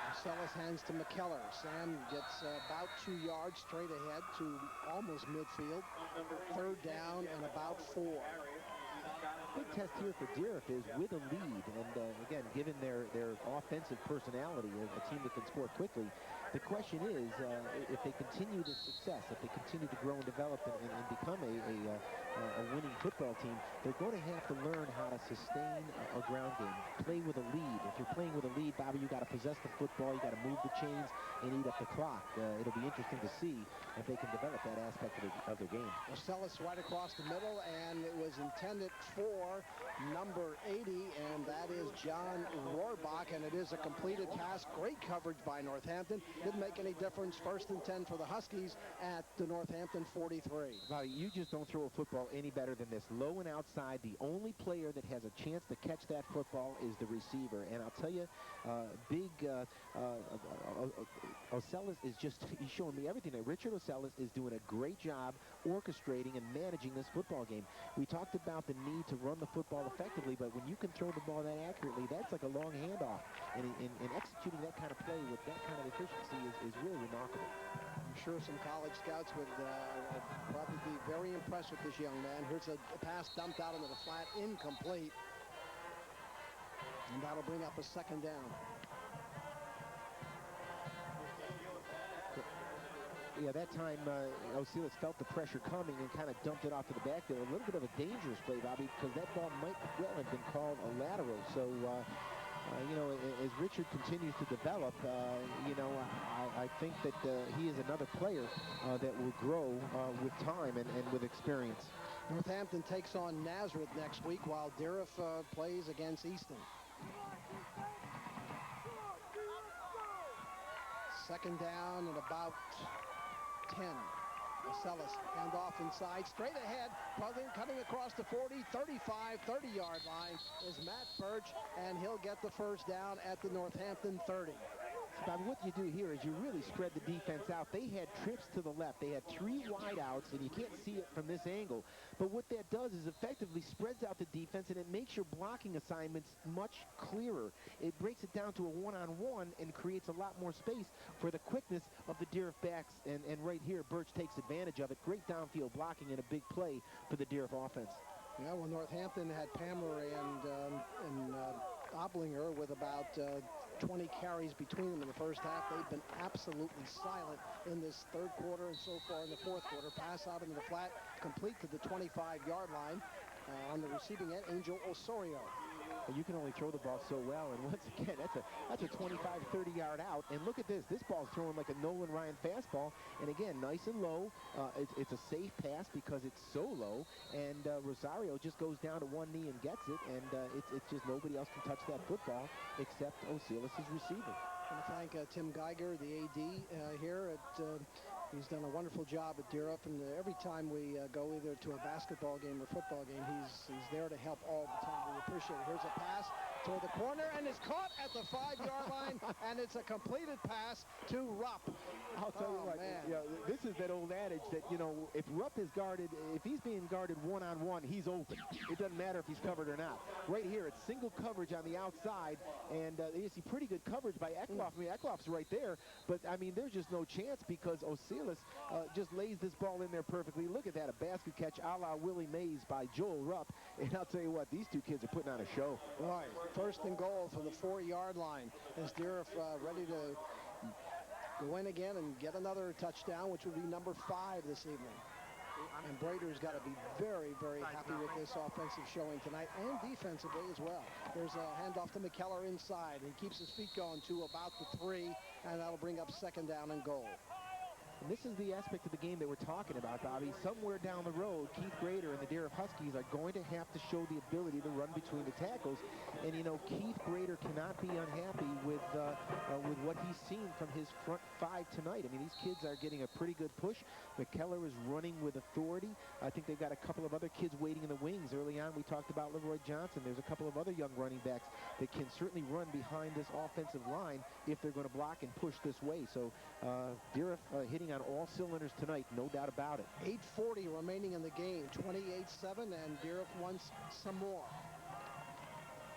B: Marcellus hands to McKellar. Sam gets about 2 yards straight ahead to almost midfield. Third down and about 4.
A: Big test here for Dieruff is with a lead, and again, given their offensive personality, a team that can score quickly, the question is if they continue this success, if they continue to grow and develop and become a winning football team, they're going to have to learn how to sustain a ground game, play with a lead. If you're playing with a lead, Bobby, you got to possess the football, you got to move the chains and eat up the clock. It'll be interesting to see if they can develop that aspect of their game.
B: Marcellus right across the middle, and it was intended for number 80, and that is John Rohrbach, and it is a completed pass. Great coverage by Northampton. Didn't make any difference. First and 10 for the Huskies at the Northampton 43.
A: Bobby, you just don't throw a football any better than this. Low and outside, the only player that has a chance to catch that football is the receiver. And I'll tell you, Ocellis is just, he's showing me everything. Richard Ocellis is doing a great job orchestrating and managing this football game. We talked about the need to run the football effectively, but when you can throw the ball that accurately, that's like a long handoff. And in executing that kind of play with that kind of efficiency is really remarkable.
B: I'm sure some college scouts would probably be very impressed with this young man. Here's a pass dumped out into the flat, incomplete. And that'll bring up a second down.
A: Yeah, that time Ocellis felt the pressure coming and kind of dumped it off to the backfield. A little bit of a dangerous play, Bobby, because that ball might well have been called a lateral. So, you know, as Richard continues to develop, you know, I think that he is another player that will grow with time and with experience.
B: Northampton takes on Nazareth next week while Dieruff plays against Easton. Second down and about 10. Marcellus hand off inside, straight ahead, cutting across the 40, 35, 30-yard line is Matt Birch, and he'll get the first down at the Northampton 30.
A: Bob, what you do here is you really spread the defense out. They had trips to the left. They had 3 wideouts, and you can't see it from this angle. But what that does is effectively spreads out the defense, and it makes your blocking assignments much clearer. It breaks it down to a one-on-one and creates a lot more space for the quickness of the Dieruff backs. And right here, Birch takes advantage of it. Great downfield blocking and a big play for the Dieruff offense.
B: Yeah, well, Northampton had Pamler and Oplinger with about 20 carries between them in the first half. They've been absolutely silent in this third quarter and so far in the fourth quarter. Pass out into the flat, complete to the 25-yard line. On the receiving end, Angel Osorio.
A: You can only throw the ball so well, and once again, that's a 25, 30-yard out. And look at this. This ball's thrown like a Nolan Ryan fastball. And again, nice and low. It's a safe pass because it's so low. And Rosario just goes down to one knee and gets it. And it's just nobody else can touch that football except Osilis' receiver.
B: I want to thank Tim Geiger, the AD here at he's done a wonderful job at Dieruff, and every time we go either to a basketball game or football game, he's there to help all the time. We appreciate it. Here's a pass toward the corner, and it's caught at the 5-yard line, and it's a completed pass to Rupp.
A: I'll tell you what, this is that old adage that, if Rupp is guarded, if he's being guarded one-on-one, he's open. It doesn't matter if he's covered or not. Right here, it's single coverage on the outside, and you see pretty good coverage by Eklof. I mean, Ekloff's right there, but, I mean, there's just no chance because Osilis just lays this ball in there perfectly. Look at that, a basket catch a la Willie Mays by Joel Rupp, and I'll tell you what, these two kids are putting on a show.
B: Right, first and goal from the 4-yard line as Dieruff ready to go in again and get another touchdown, which will be number 5 this evening. And Brader's got to be very, very happy with this offensive showing tonight and defensively as well. There's a handoff to McKellar inside. He keeps his feet going to about the 3, and that'll bring up second down and goal.
A: And this is the aspect of the game that we're talking about, Bobby. Somewhere down the road, Keith Grader and the Dieruff Huskies are going to have to show the ability to run between the tackles. And, Keith Grader cannot be unhappy with what he's seen from his front 5 tonight. I mean, these kids are getting a pretty good push. McKellar is running with authority. I think they've got a couple of other kids waiting in the wings. Early on, we talked about Leroy Johnson. There's a couple of other young running backs that can certainly run behind this offensive line if they're going to block and push this way. So, Dieruff hitting on all cylinders tonight, no doubt about it.
B: 8:40 remaining in the game, 28-7, and Dieruff wants some more.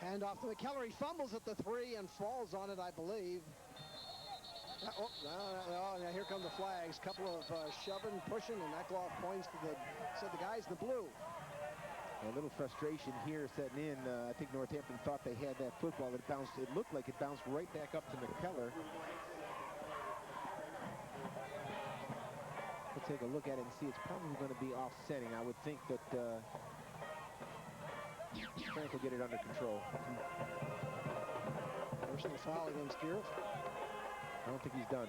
B: Handoff to McKellar. He fumbles at the 3 and falls on it, I believe. Now here come the flags. Couple of shoving, pushing, and Eklof points to the guys in the blue.
A: A little frustration here setting in. I think Northampton thought they had that football. It looked like it bounced right back up to McKellar. We'll take a look at it and see. It's probably going to be offsetting. I would think that Frank will get it under control.
B: Personal foul against Dieruff.
A: I don't think he's done.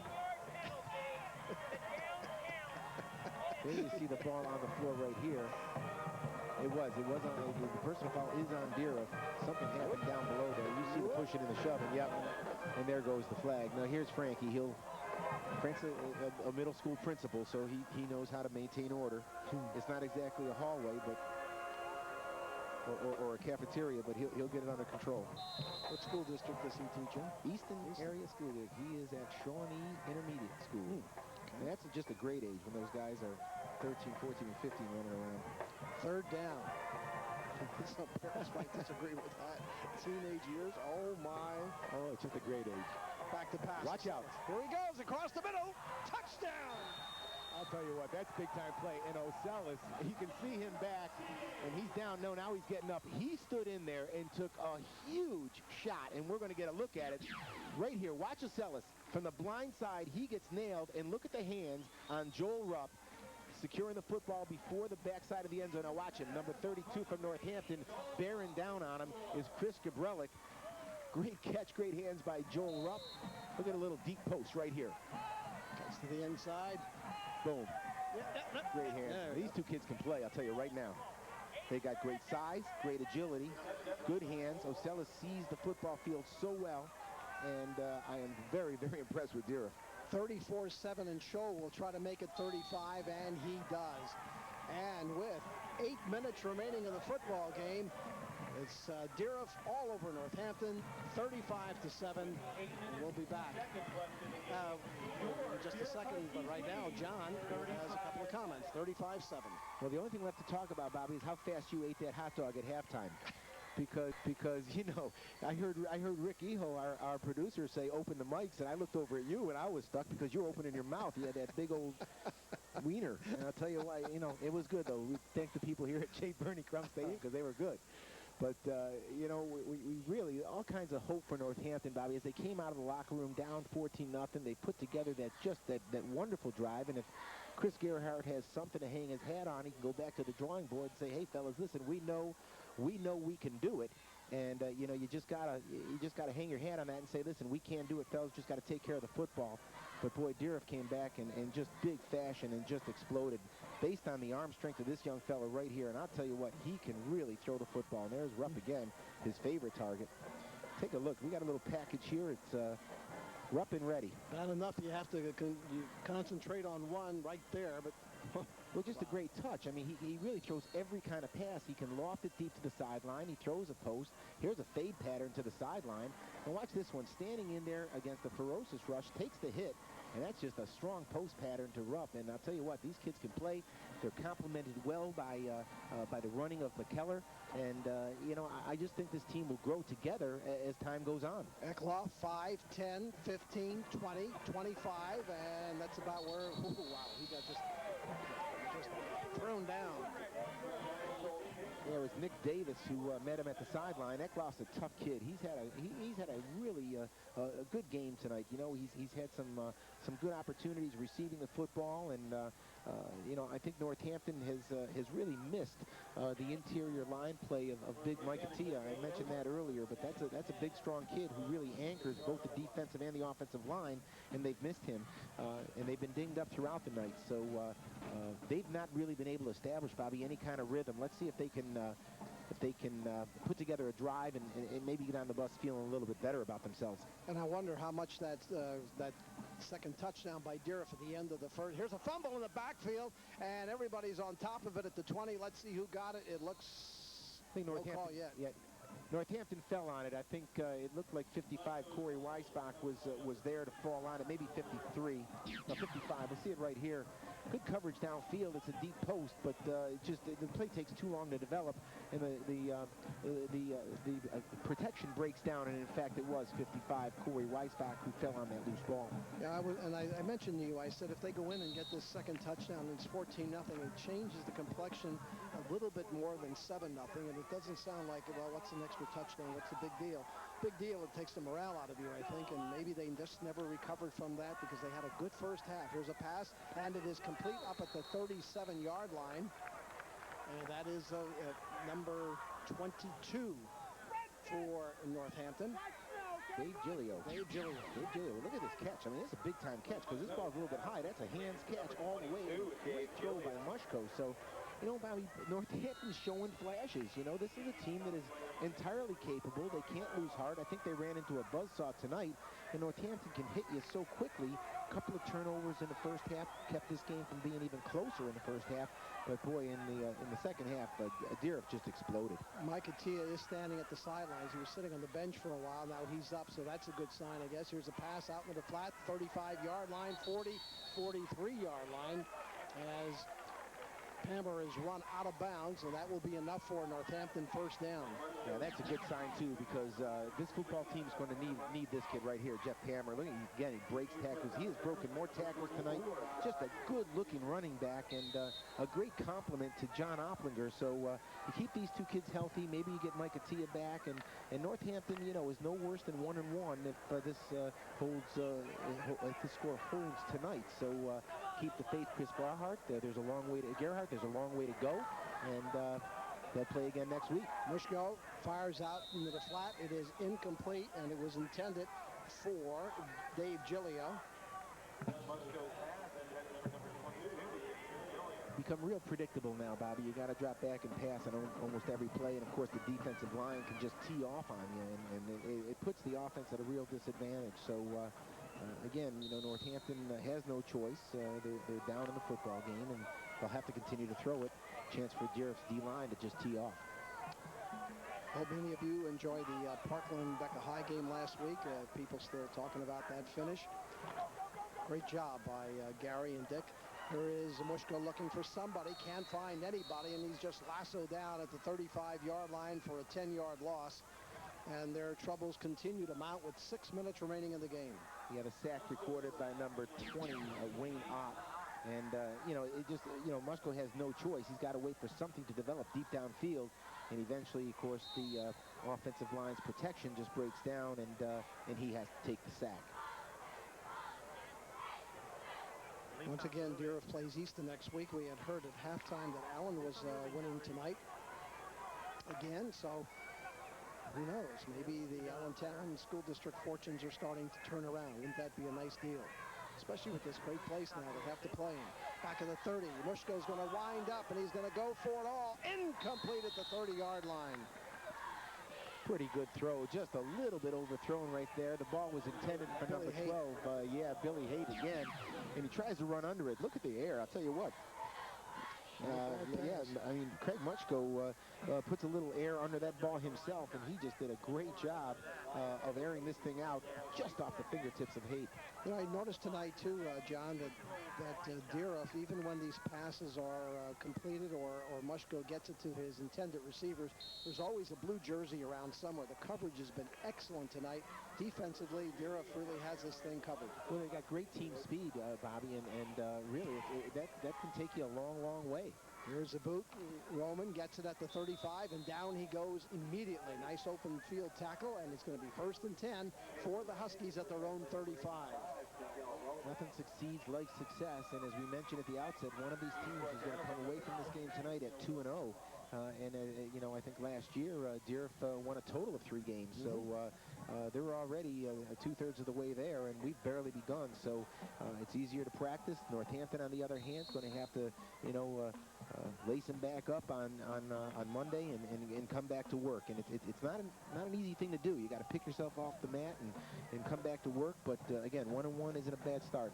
A: There you see the ball on the floor right here. It was on the personal foul is on Dieruff. Something happened down below there. You see the pushing and the shoving. Yep. And there goes the flag. Now here's Frankie. Frank's a middle school principal, so he knows how to maintain order. It's not exactly a hallway, but or a cafeteria, but he'll get it under control.
B: What school district does he teach in?
A: Easton Area School District. He is at Shawnee Intermediate School. And that's just a great age when those guys are 13, 14, and 15 running around.
B: Third down. Some parents might disagree with that. Teenage years, oh my.
A: Oh, it's just a great age.
B: Back to pass.
A: Watch out.
B: Here he goes across the middle. Touchdown.
A: I'll tell you what, that's big-time play. And Osilis, you can see him back, and he's down. No, now he's getting up. He stood in there and took a huge shot, and we're going to get a look at it right here. Watch Osilis. From the blind side, he gets nailed, and look at the hands on Joel Rupp, securing the football before the backside of the end zone. Now watch him. Number 32 from Northampton, bearing down on him is Chris Gabrelic. Great catch, great hands by Joel Rupp. Look at a little deep post right here.
B: Gets to the inside.
A: Boom. Great hands. These two kids can play, I'll tell you right now. They got great size, great agility, good hands. Osilis sees the football field so well, and I am very, very impressed with Dieruff.
B: 34-7, and Scholl will try to make it 35, and he does. And with 8 minutes remaining in the football game, it's Dieruff all over Northampton, 35-7, and we'll be back in just a second. But right now, John has a couple of comments. 35-7.
A: Well, the only thing left to talk about, Bobby, is how fast you ate that hot dog at halftime. Because I heard Rick Eho, our producer, say open the mics, and I looked over at you, and I was stuck because you were opening your mouth. You had that big old wiener, and I'll tell you why. It was good though. We thank the people here at J. Bernie Crump Stadium because they were good. But, you know, we really, all kinds of hope for Northampton, Bobby, as they came out of the locker room down 14-0. They put together that wonderful drive. And if Chris Gerhardt has something to hang his hat on, he can go back to the drawing board and say, hey, fellas, listen, we know we can do it. And, you know, you just gotta hang your hat on that and say, listen, we can do it, fellas, just got to take care of the football. But, boy, Dieruff came back in just big fashion and just exploded based on the arm strength of this young fella right here. And I'll tell you what, he can really throw the football. And there's Rupp again, his favorite target. Take a look. We got a little package here. It's Rupp and ready.
B: Not enough. You have to you concentrate on one right there, but
A: well, just a great touch. I mean, he really throws every kind of pass. He can loft it deep to the sideline. He throws a post. Here's a fade pattern to the sideline. And watch this one. Standing in there against the ferocious rush, takes the hit. And that's just a strong post pattern to Rupp. And I'll tell you what, these kids can play. They're complemented well by the running of McKellar. And, you know, I just think this team will grow together as time goes on.
B: Ekloff, 5, 10, 15, 20, 25, and that's about where, wow, he got just thrown down.
A: Yeah, it was Nick Davis who met him at the sideline. Ekloff's a tough kid. He's had a really a good game tonight. You know, he's had some good opportunities receiving the football, and you know, I think Northampton has really missed the interior line play of Big Mike Attia. I mentioned that earlier, but that's a big, strong kid who really anchors both the defensive and the offensive line, and they've missed him, and they've been dinged up throughout the night. So they've not really been able to establish, Bobby, any kind of rhythm. Let's see if they can put together a drive and maybe get on the bus feeling a little bit better about themselves.
B: And I wonder how much that second touchdown by Dieruff at the end of the first. Here's a fumble in the backfield, and everybody's on top of it at the 20. Let's see who got it. It looks
A: no call yet. Northampton fell on it. I think it looked like 55. Corey Weisbach was there to fall on it. Maybe 53. No, 55. We'll see it right here. Good coverage downfield. It's a deep post, but the play takes too long to develop, and the protection breaks down. And in fact, it was 55. Corey Weisbach who fell on that loose ball.
B: Yeah, I mentioned to you. I said if they go in and get this second touchdown, it's 14-0. It changes the complexion a little bit more than 7-0, and it doesn't sound like, well, what's an extra touchdown? What's the big deal? Big deal. It takes the morale out of you, I think, and maybe they just never recovered from that because they had a good first half. Here's a pass, and it is complete up at the 37-yard line, and that is number 22 for Northampton.
A: Dave Gilio. Look at this catch. I mean, it's a big-time catch because this ball's a little bit high. That's a hands catch all the way. Great throw by Mushko. So, you know, Bobby, Northampton's showing flashes. You know, this is a team that is entirely capable. They can't lose heart. I think they ran into a buzzsaw tonight, and Northampton can hit you so quickly. A couple of turnovers in the first half kept this game from being even closer in the first half. But boy, in the second half, Dieruff just exploded.
B: Mike Attia is standing at the sidelines. He was sitting on the bench for a while. Now he's up, so that's a good sign, I guess. Here's a pass out into the flat, 35-yard line, 40, 43-yard line, as Pammer is run out of bounds, and that will be enough for Northampton first down.
A: Yeah, that's a good sign, too, because this football team is going to need this kid right here, Jeff Pammer. Look at him again. He breaks tackles. He has broken more tackles tonight. Just a good-looking running back and a great compliment to John Opplinger. So you keep these two kids healthy. Maybe you get Mike Attia back. And Northampton, you know, is no worse than 1-1 if this score holds tonight. So keep the faith, Chris Gerhardt. There's a long way to go, and they'll play again next week.
B: Mushko fires out into the flat. It is incomplete, and it was intended for Dave Gilio.
A: Become real predictable now, Bobby. You got to drop back and pass on almost every play, and of course the defensive line can just tee off on you, and it puts the offense at a real disadvantage. So again, you know, Northampton has no choice. They're down in the football game, and they'll have to continue to throw it. Chance for Dieruff's D-line to just tee off.
B: Hope many of you enjoyed the Parkland-Becca High game last week. People still talking about that finish. Great job by Gary and Dick. Here is Mushko looking for somebody, can't find anybody, and he's just lassoed down at the 35-yard line for a 10-yard loss. And their troubles continue to mount with 6 minutes remaining in the game.
A: We have a sack recorded by number 20, Wayne Ott. And, you know, it just, you know, Mushko has no choice. He's got to wait for something to develop deep downfield. And eventually, of course, the offensive line's protection just breaks down, and he has to take the sack.
B: Once again, Dieruff plays Easton next week. We had heard at halftime that Allen was winning tonight again, so who knows? Maybe the Allentown School District fortunes are starting to turn around. Wouldn't that be a nice deal? Especially with this great place now they have to play in. Back of the 30, Mushko's going to wind up, and he's going to go for it all. Incomplete at the 30-yard line.
A: Pretty good throw, just a little bit overthrown right there. The ball was intended for number 12. Yeah, Billy Haight again, and he tries to run under it. Look at the air, I'll tell you what. Yeah, I mean, Craig Mushko puts a little air under that ball himself, and he just did a great job of airing this thing out just off the fingertips of Haight.
B: You know, I noticed tonight, too, John, that Dieruff, even when these passes are completed or Mushko gets it to his intended receivers, there's always a blue jersey around somewhere. The coverage has been excellent tonight. Defensively, Dieruff really has this thing covered.
A: Well, they got great team speed, Bobby, and really, that can take you a long, long way.
B: Here's the boot. Roman gets it at the 35, and down he goes immediately. Nice open field tackle, and it's going to be 1st and 10 for the Huskies at their own 35.
A: Nothing succeeds like success, and as we mentioned at the outset, one of these teams is going to come away from this game tonight at 2-0. You know, I think last year, Dieruff won a total of 3 games, so they were already 2/3 of the way there, and we've barely begun, so it's easier to practice. Northampton, on the other hand, is going to have to, you know, lace him back up on Monday and come back to work, and it's not an easy thing to do. You got to pick yourself off the mat and come back to work, but again, 1-1 isn't a bad start.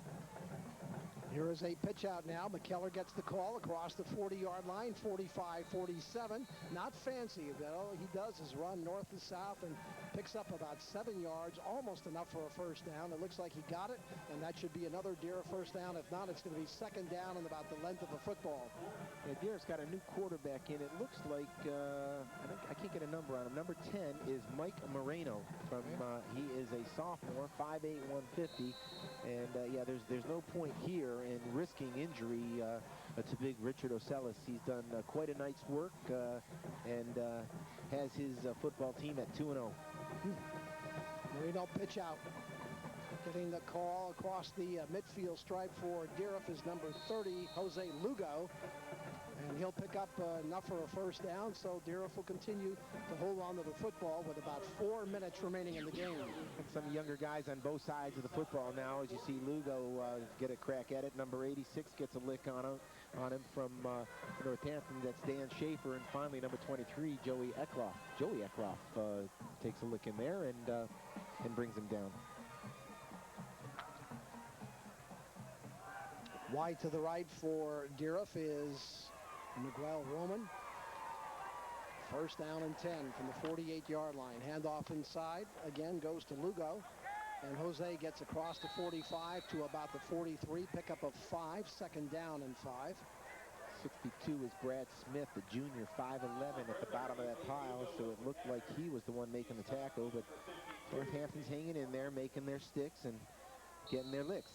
B: Here is a pitch out now. McKellar gets the call across the 40-yard line, 45-47. Not fancy, though. All he does is run north to south and picks up about 7 yards, almost enough for a first down. It looks like he got it, and that should be another Dieruff first down. If not, it's going to be 2nd down and about the length of a football.
A: Yeah, Dieruff's got a new quarterback in. It looks like, I can't get a number on him. Number 10 is Mike Moreno. He is a sophomore, 5'8", 150. And, yeah, there's no point here in risking injury to big Richard Ocellis. He's done quite a night's work and has his football team at 2-0.
B: Moreno pitch out. Getting the call across the midfield stripe for Dieruff is number 30, Jose Lugo. And he'll pick up enough for a first down, so Dieruff will continue to hold on to the football with about 4 minutes remaining in the game.
A: And some younger guys on both sides of the football now, as you see Lugo get a crack at it. Number 86 gets a lick on him from Northampton. That's Dan Schaefer. And finally, number 23, Joey Eckloff. Joey Eckloff takes a lick in there and brings him down.
B: Wide to the right for Dieruff is Miguel Roman. First down and 10 from the 48-yard line. Handoff inside. Again goes to Lugo. And Jose gets across the 45 to about the 43. Pickup of 5. 2nd down and 5.
A: 62 is Brad Smith, the junior, 5'11", at the bottom of that pile. So it looked like he was the one making the tackle. But Northampton's hanging in there, making their sticks and getting their licks.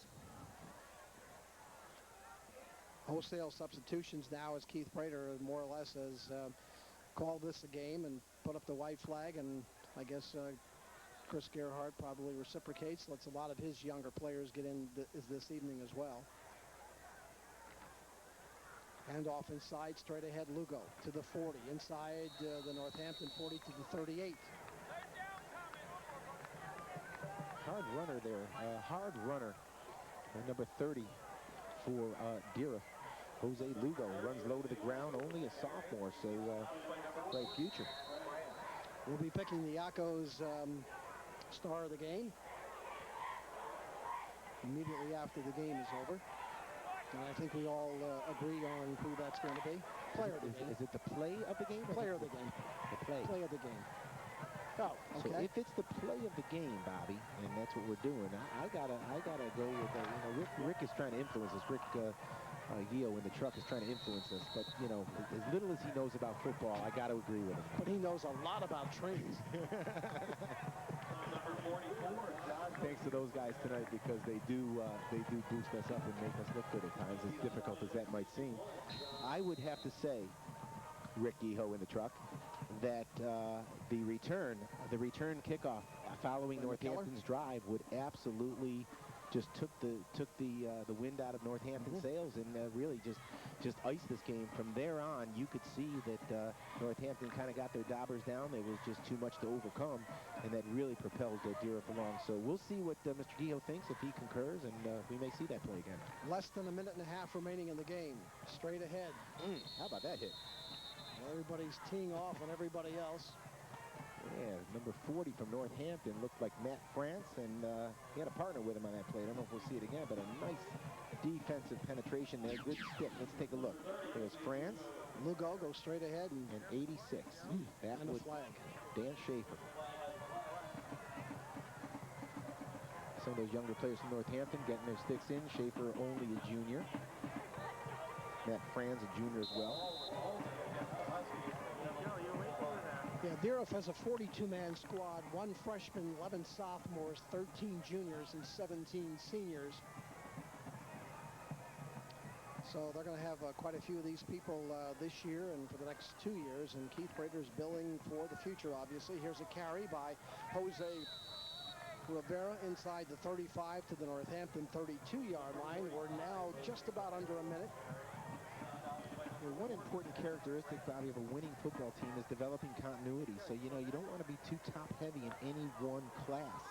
B: Wholesale substitutions now as Keith Prater more or less has called this a game and put up the white flag, and I guess Chris Gerhardt probably reciprocates, lets a lot of his younger players get in this evening as well. Handoff inside, straight ahead Lugo to the 40, inside the Northampton 40 to the 38.
A: Hard runner there, hard runner, number 30 for Dieruff. Jose Lugo runs low to the ground, only a sophomore, so bright future.
B: We'll be picking the Yacos star of the game immediately after the game is over. And I think we all agree on who that's going to be. Player of the game.
A: Is it the play of the game?
B: Player of the game.
A: The play.
B: Play of the game. Oh, okay.
A: So if it's the play of the game, Bobby, and that's what we're doing, I gotta go with Rick is trying to influence us. Rick Gio in the truck is trying to influence us, but you know, as little as he knows about football, I got to agree with him.
B: But he knows a lot about trains.
A: Thanks to those guys tonight, because they do boost us up and make us look good at times, as difficult as that might seem. I would have to say, Rick Eho in the truck, that the return kickoff following Northampton's drive would absolutely just took the wind out of Northampton's sails, and really just iced this game. From there on, you could see that Northampton kind of got their daubers down. There was just too much to overcome, and that really propelled Dieruff along. So we'll see what Mr. Kehoe thinks, if he concurs, and we may see that play again.
B: Less than a minute and a half remaining in the game. Straight ahead.
A: How about that hit?
B: Well, everybody's teeing off on everybody else.
A: Yeah, number 40 from Northampton looked like Matt France, and he had a partner with him on that play. I don't know if we'll see it again, but a nice defensive penetration there. Good stick. Let's take a look. There's France.
B: Lugo goes straight ahead.
A: And 86. That
B: and
A: was
B: a flag.
A: Dan Schaefer. Some of those younger players from Northampton getting their sticks in. Schaefer only a junior. Matt Franz a junior as well.
B: Yeah, Dieruff has a 42-man squad, 1 freshman, 11 sophomores, 13 juniors, and 17 seniors. So they're going to have quite a few of these people this year and for the next 2 years. And Keith Prater's billing for the future, obviously. Here's a carry by Jose Rivera inside the 35 to the Northampton 32-yard line. We're now just about under a minute.
A: Well, one important characteristic, Bobby, of a winning football team is developing continuity. So, you don't want to be too top-heavy in any one class.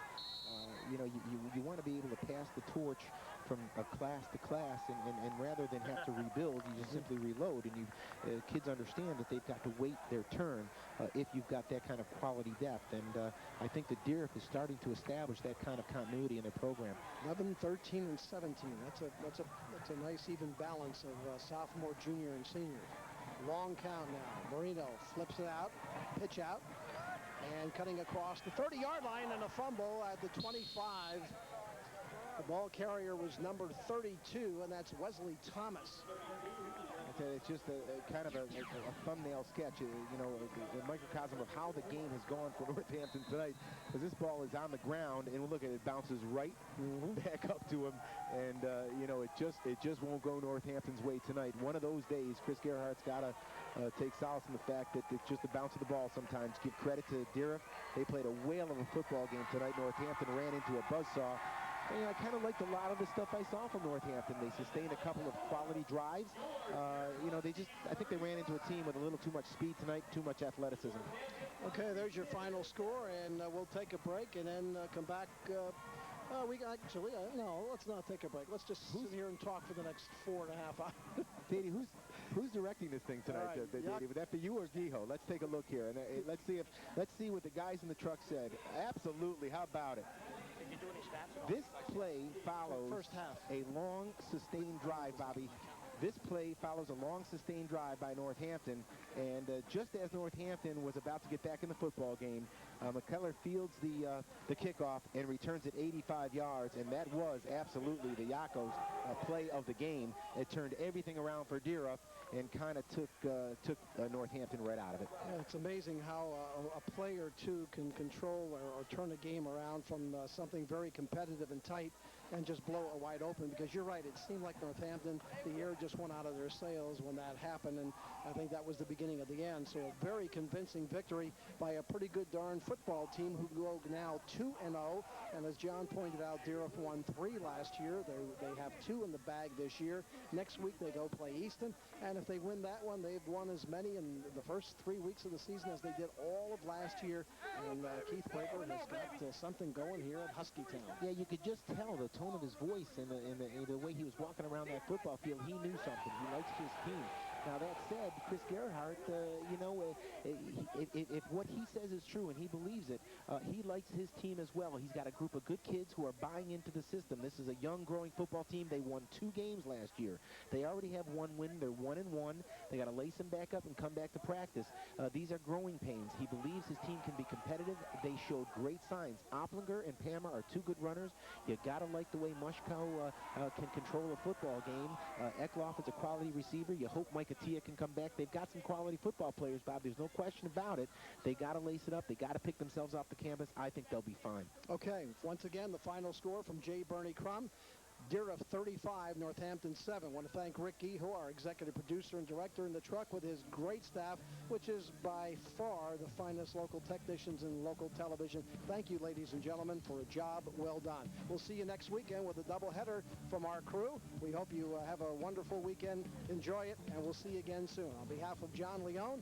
A: You want to be able to pass the torch from a class to class, and rather than have to rebuild, you just simply reload. And kids understand that they've got to wait their turn if you've got that kind of quality depth. And I think that Dieruff is starting to establish that kind of continuity in their program.
B: 11, 13, and 17. That's a nice even balance of sophomore, junior, and senior. Long count now. Marino flips it out, pitch out, and cutting across the 30-yard line, and a fumble at the 25. The ball carrier was number 32, and that's Wesley Thomas.
A: It's just a kind of a thumbnail sketch, a microcosm of how the game has gone for Northampton tonight. Because this ball is on the ground, and look at it, bounces right back up to him, and it just won't go Northampton's way tonight. One of those days, Chris Gerhardt's got to take solace in the fact that it's just a bounce of the ball sometimes. Give credit to Dieruff. They played a whale of a football game tonight. Northampton ran into a buzzsaw. I kind of liked a lot of the stuff I saw from Northampton. They sustained a couple of quality drives. I think they ran into a team with a little too much speed tonight, too much athleticism.
B: Okay, there's your final score, and we'll take a break and then come back. No, let's not take a break. Let's just sit here and talk for the next 4.5 hours.
A: Daddy, who's directing this thing tonight, Daddy? Would that be you or Giho? Let's take a look here, and let's see what the guys in the truck said. Absolutely, how about it? This play follows
B: first half.
A: A long, sustained drive, Bobby. This play follows a long, sustained drive by Northampton, and just as Northampton was about to get back in the football game, McKellar fields the kickoff and returns it 85 yards, and that was absolutely the Yakos play of the game. It turned everything around for Dieruff and kind of took Northampton right out of it.
B: Yeah, it's amazing how a play or two can control or turn a game around from something very competitive and tight and just blow it wide open, because you're right, it seemed like Northampton, the air just went out of their sails when that happened, and I think that was the beginning of the end. So a very convincing victory by a pretty good darn football team who go now 2-0, and as John pointed out, Dieruff won 3 last year. They have 2 in the bag this year. Next week they go play Easton, and if they win that one, they've won as many in the first 3 weeks of the season as they did all of last year, and Keith Prater has got something going here at Huskytown.
A: Yeah, you could just tell the tone of his voice and the way he was walking around that football field. He knew something. He likes his team. Now, that said, Chris Gerhardt, if what he says is true and he believes it, he likes his team as well. He's got a group of good kids who are buying into the system. This is a young, growing football team. They won 2 games last year. They already have 1 win. They're 1-1. They got to lace them back up and come back to practice. These are growing pains. He believes his team can be competitive. They showed great signs. Opplinger and Pammer are two good runners. You got to like the way Mushko can control a football game. Eckloff is a quality receiver. You hope Mike Attia can come back. They've got some quality football players, Bob. There's no question about it. They got to lace it up. They got to pick themselves off the campus. I think they'll be fine.
B: Okay, once again, the final score from J. Bernie Crum. Dieruff 35, Northampton 7. I want to thank Rick Geho, our executive producer and director in the truck with his great staff, which is by far the finest local technicians in local television. Thank you, ladies and gentlemen, for a job well done. We'll see you next weekend with a doubleheader from our crew. We hope you have a wonderful weekend. Enjoy it, and we'll see you again soon. On behalf of John Leone,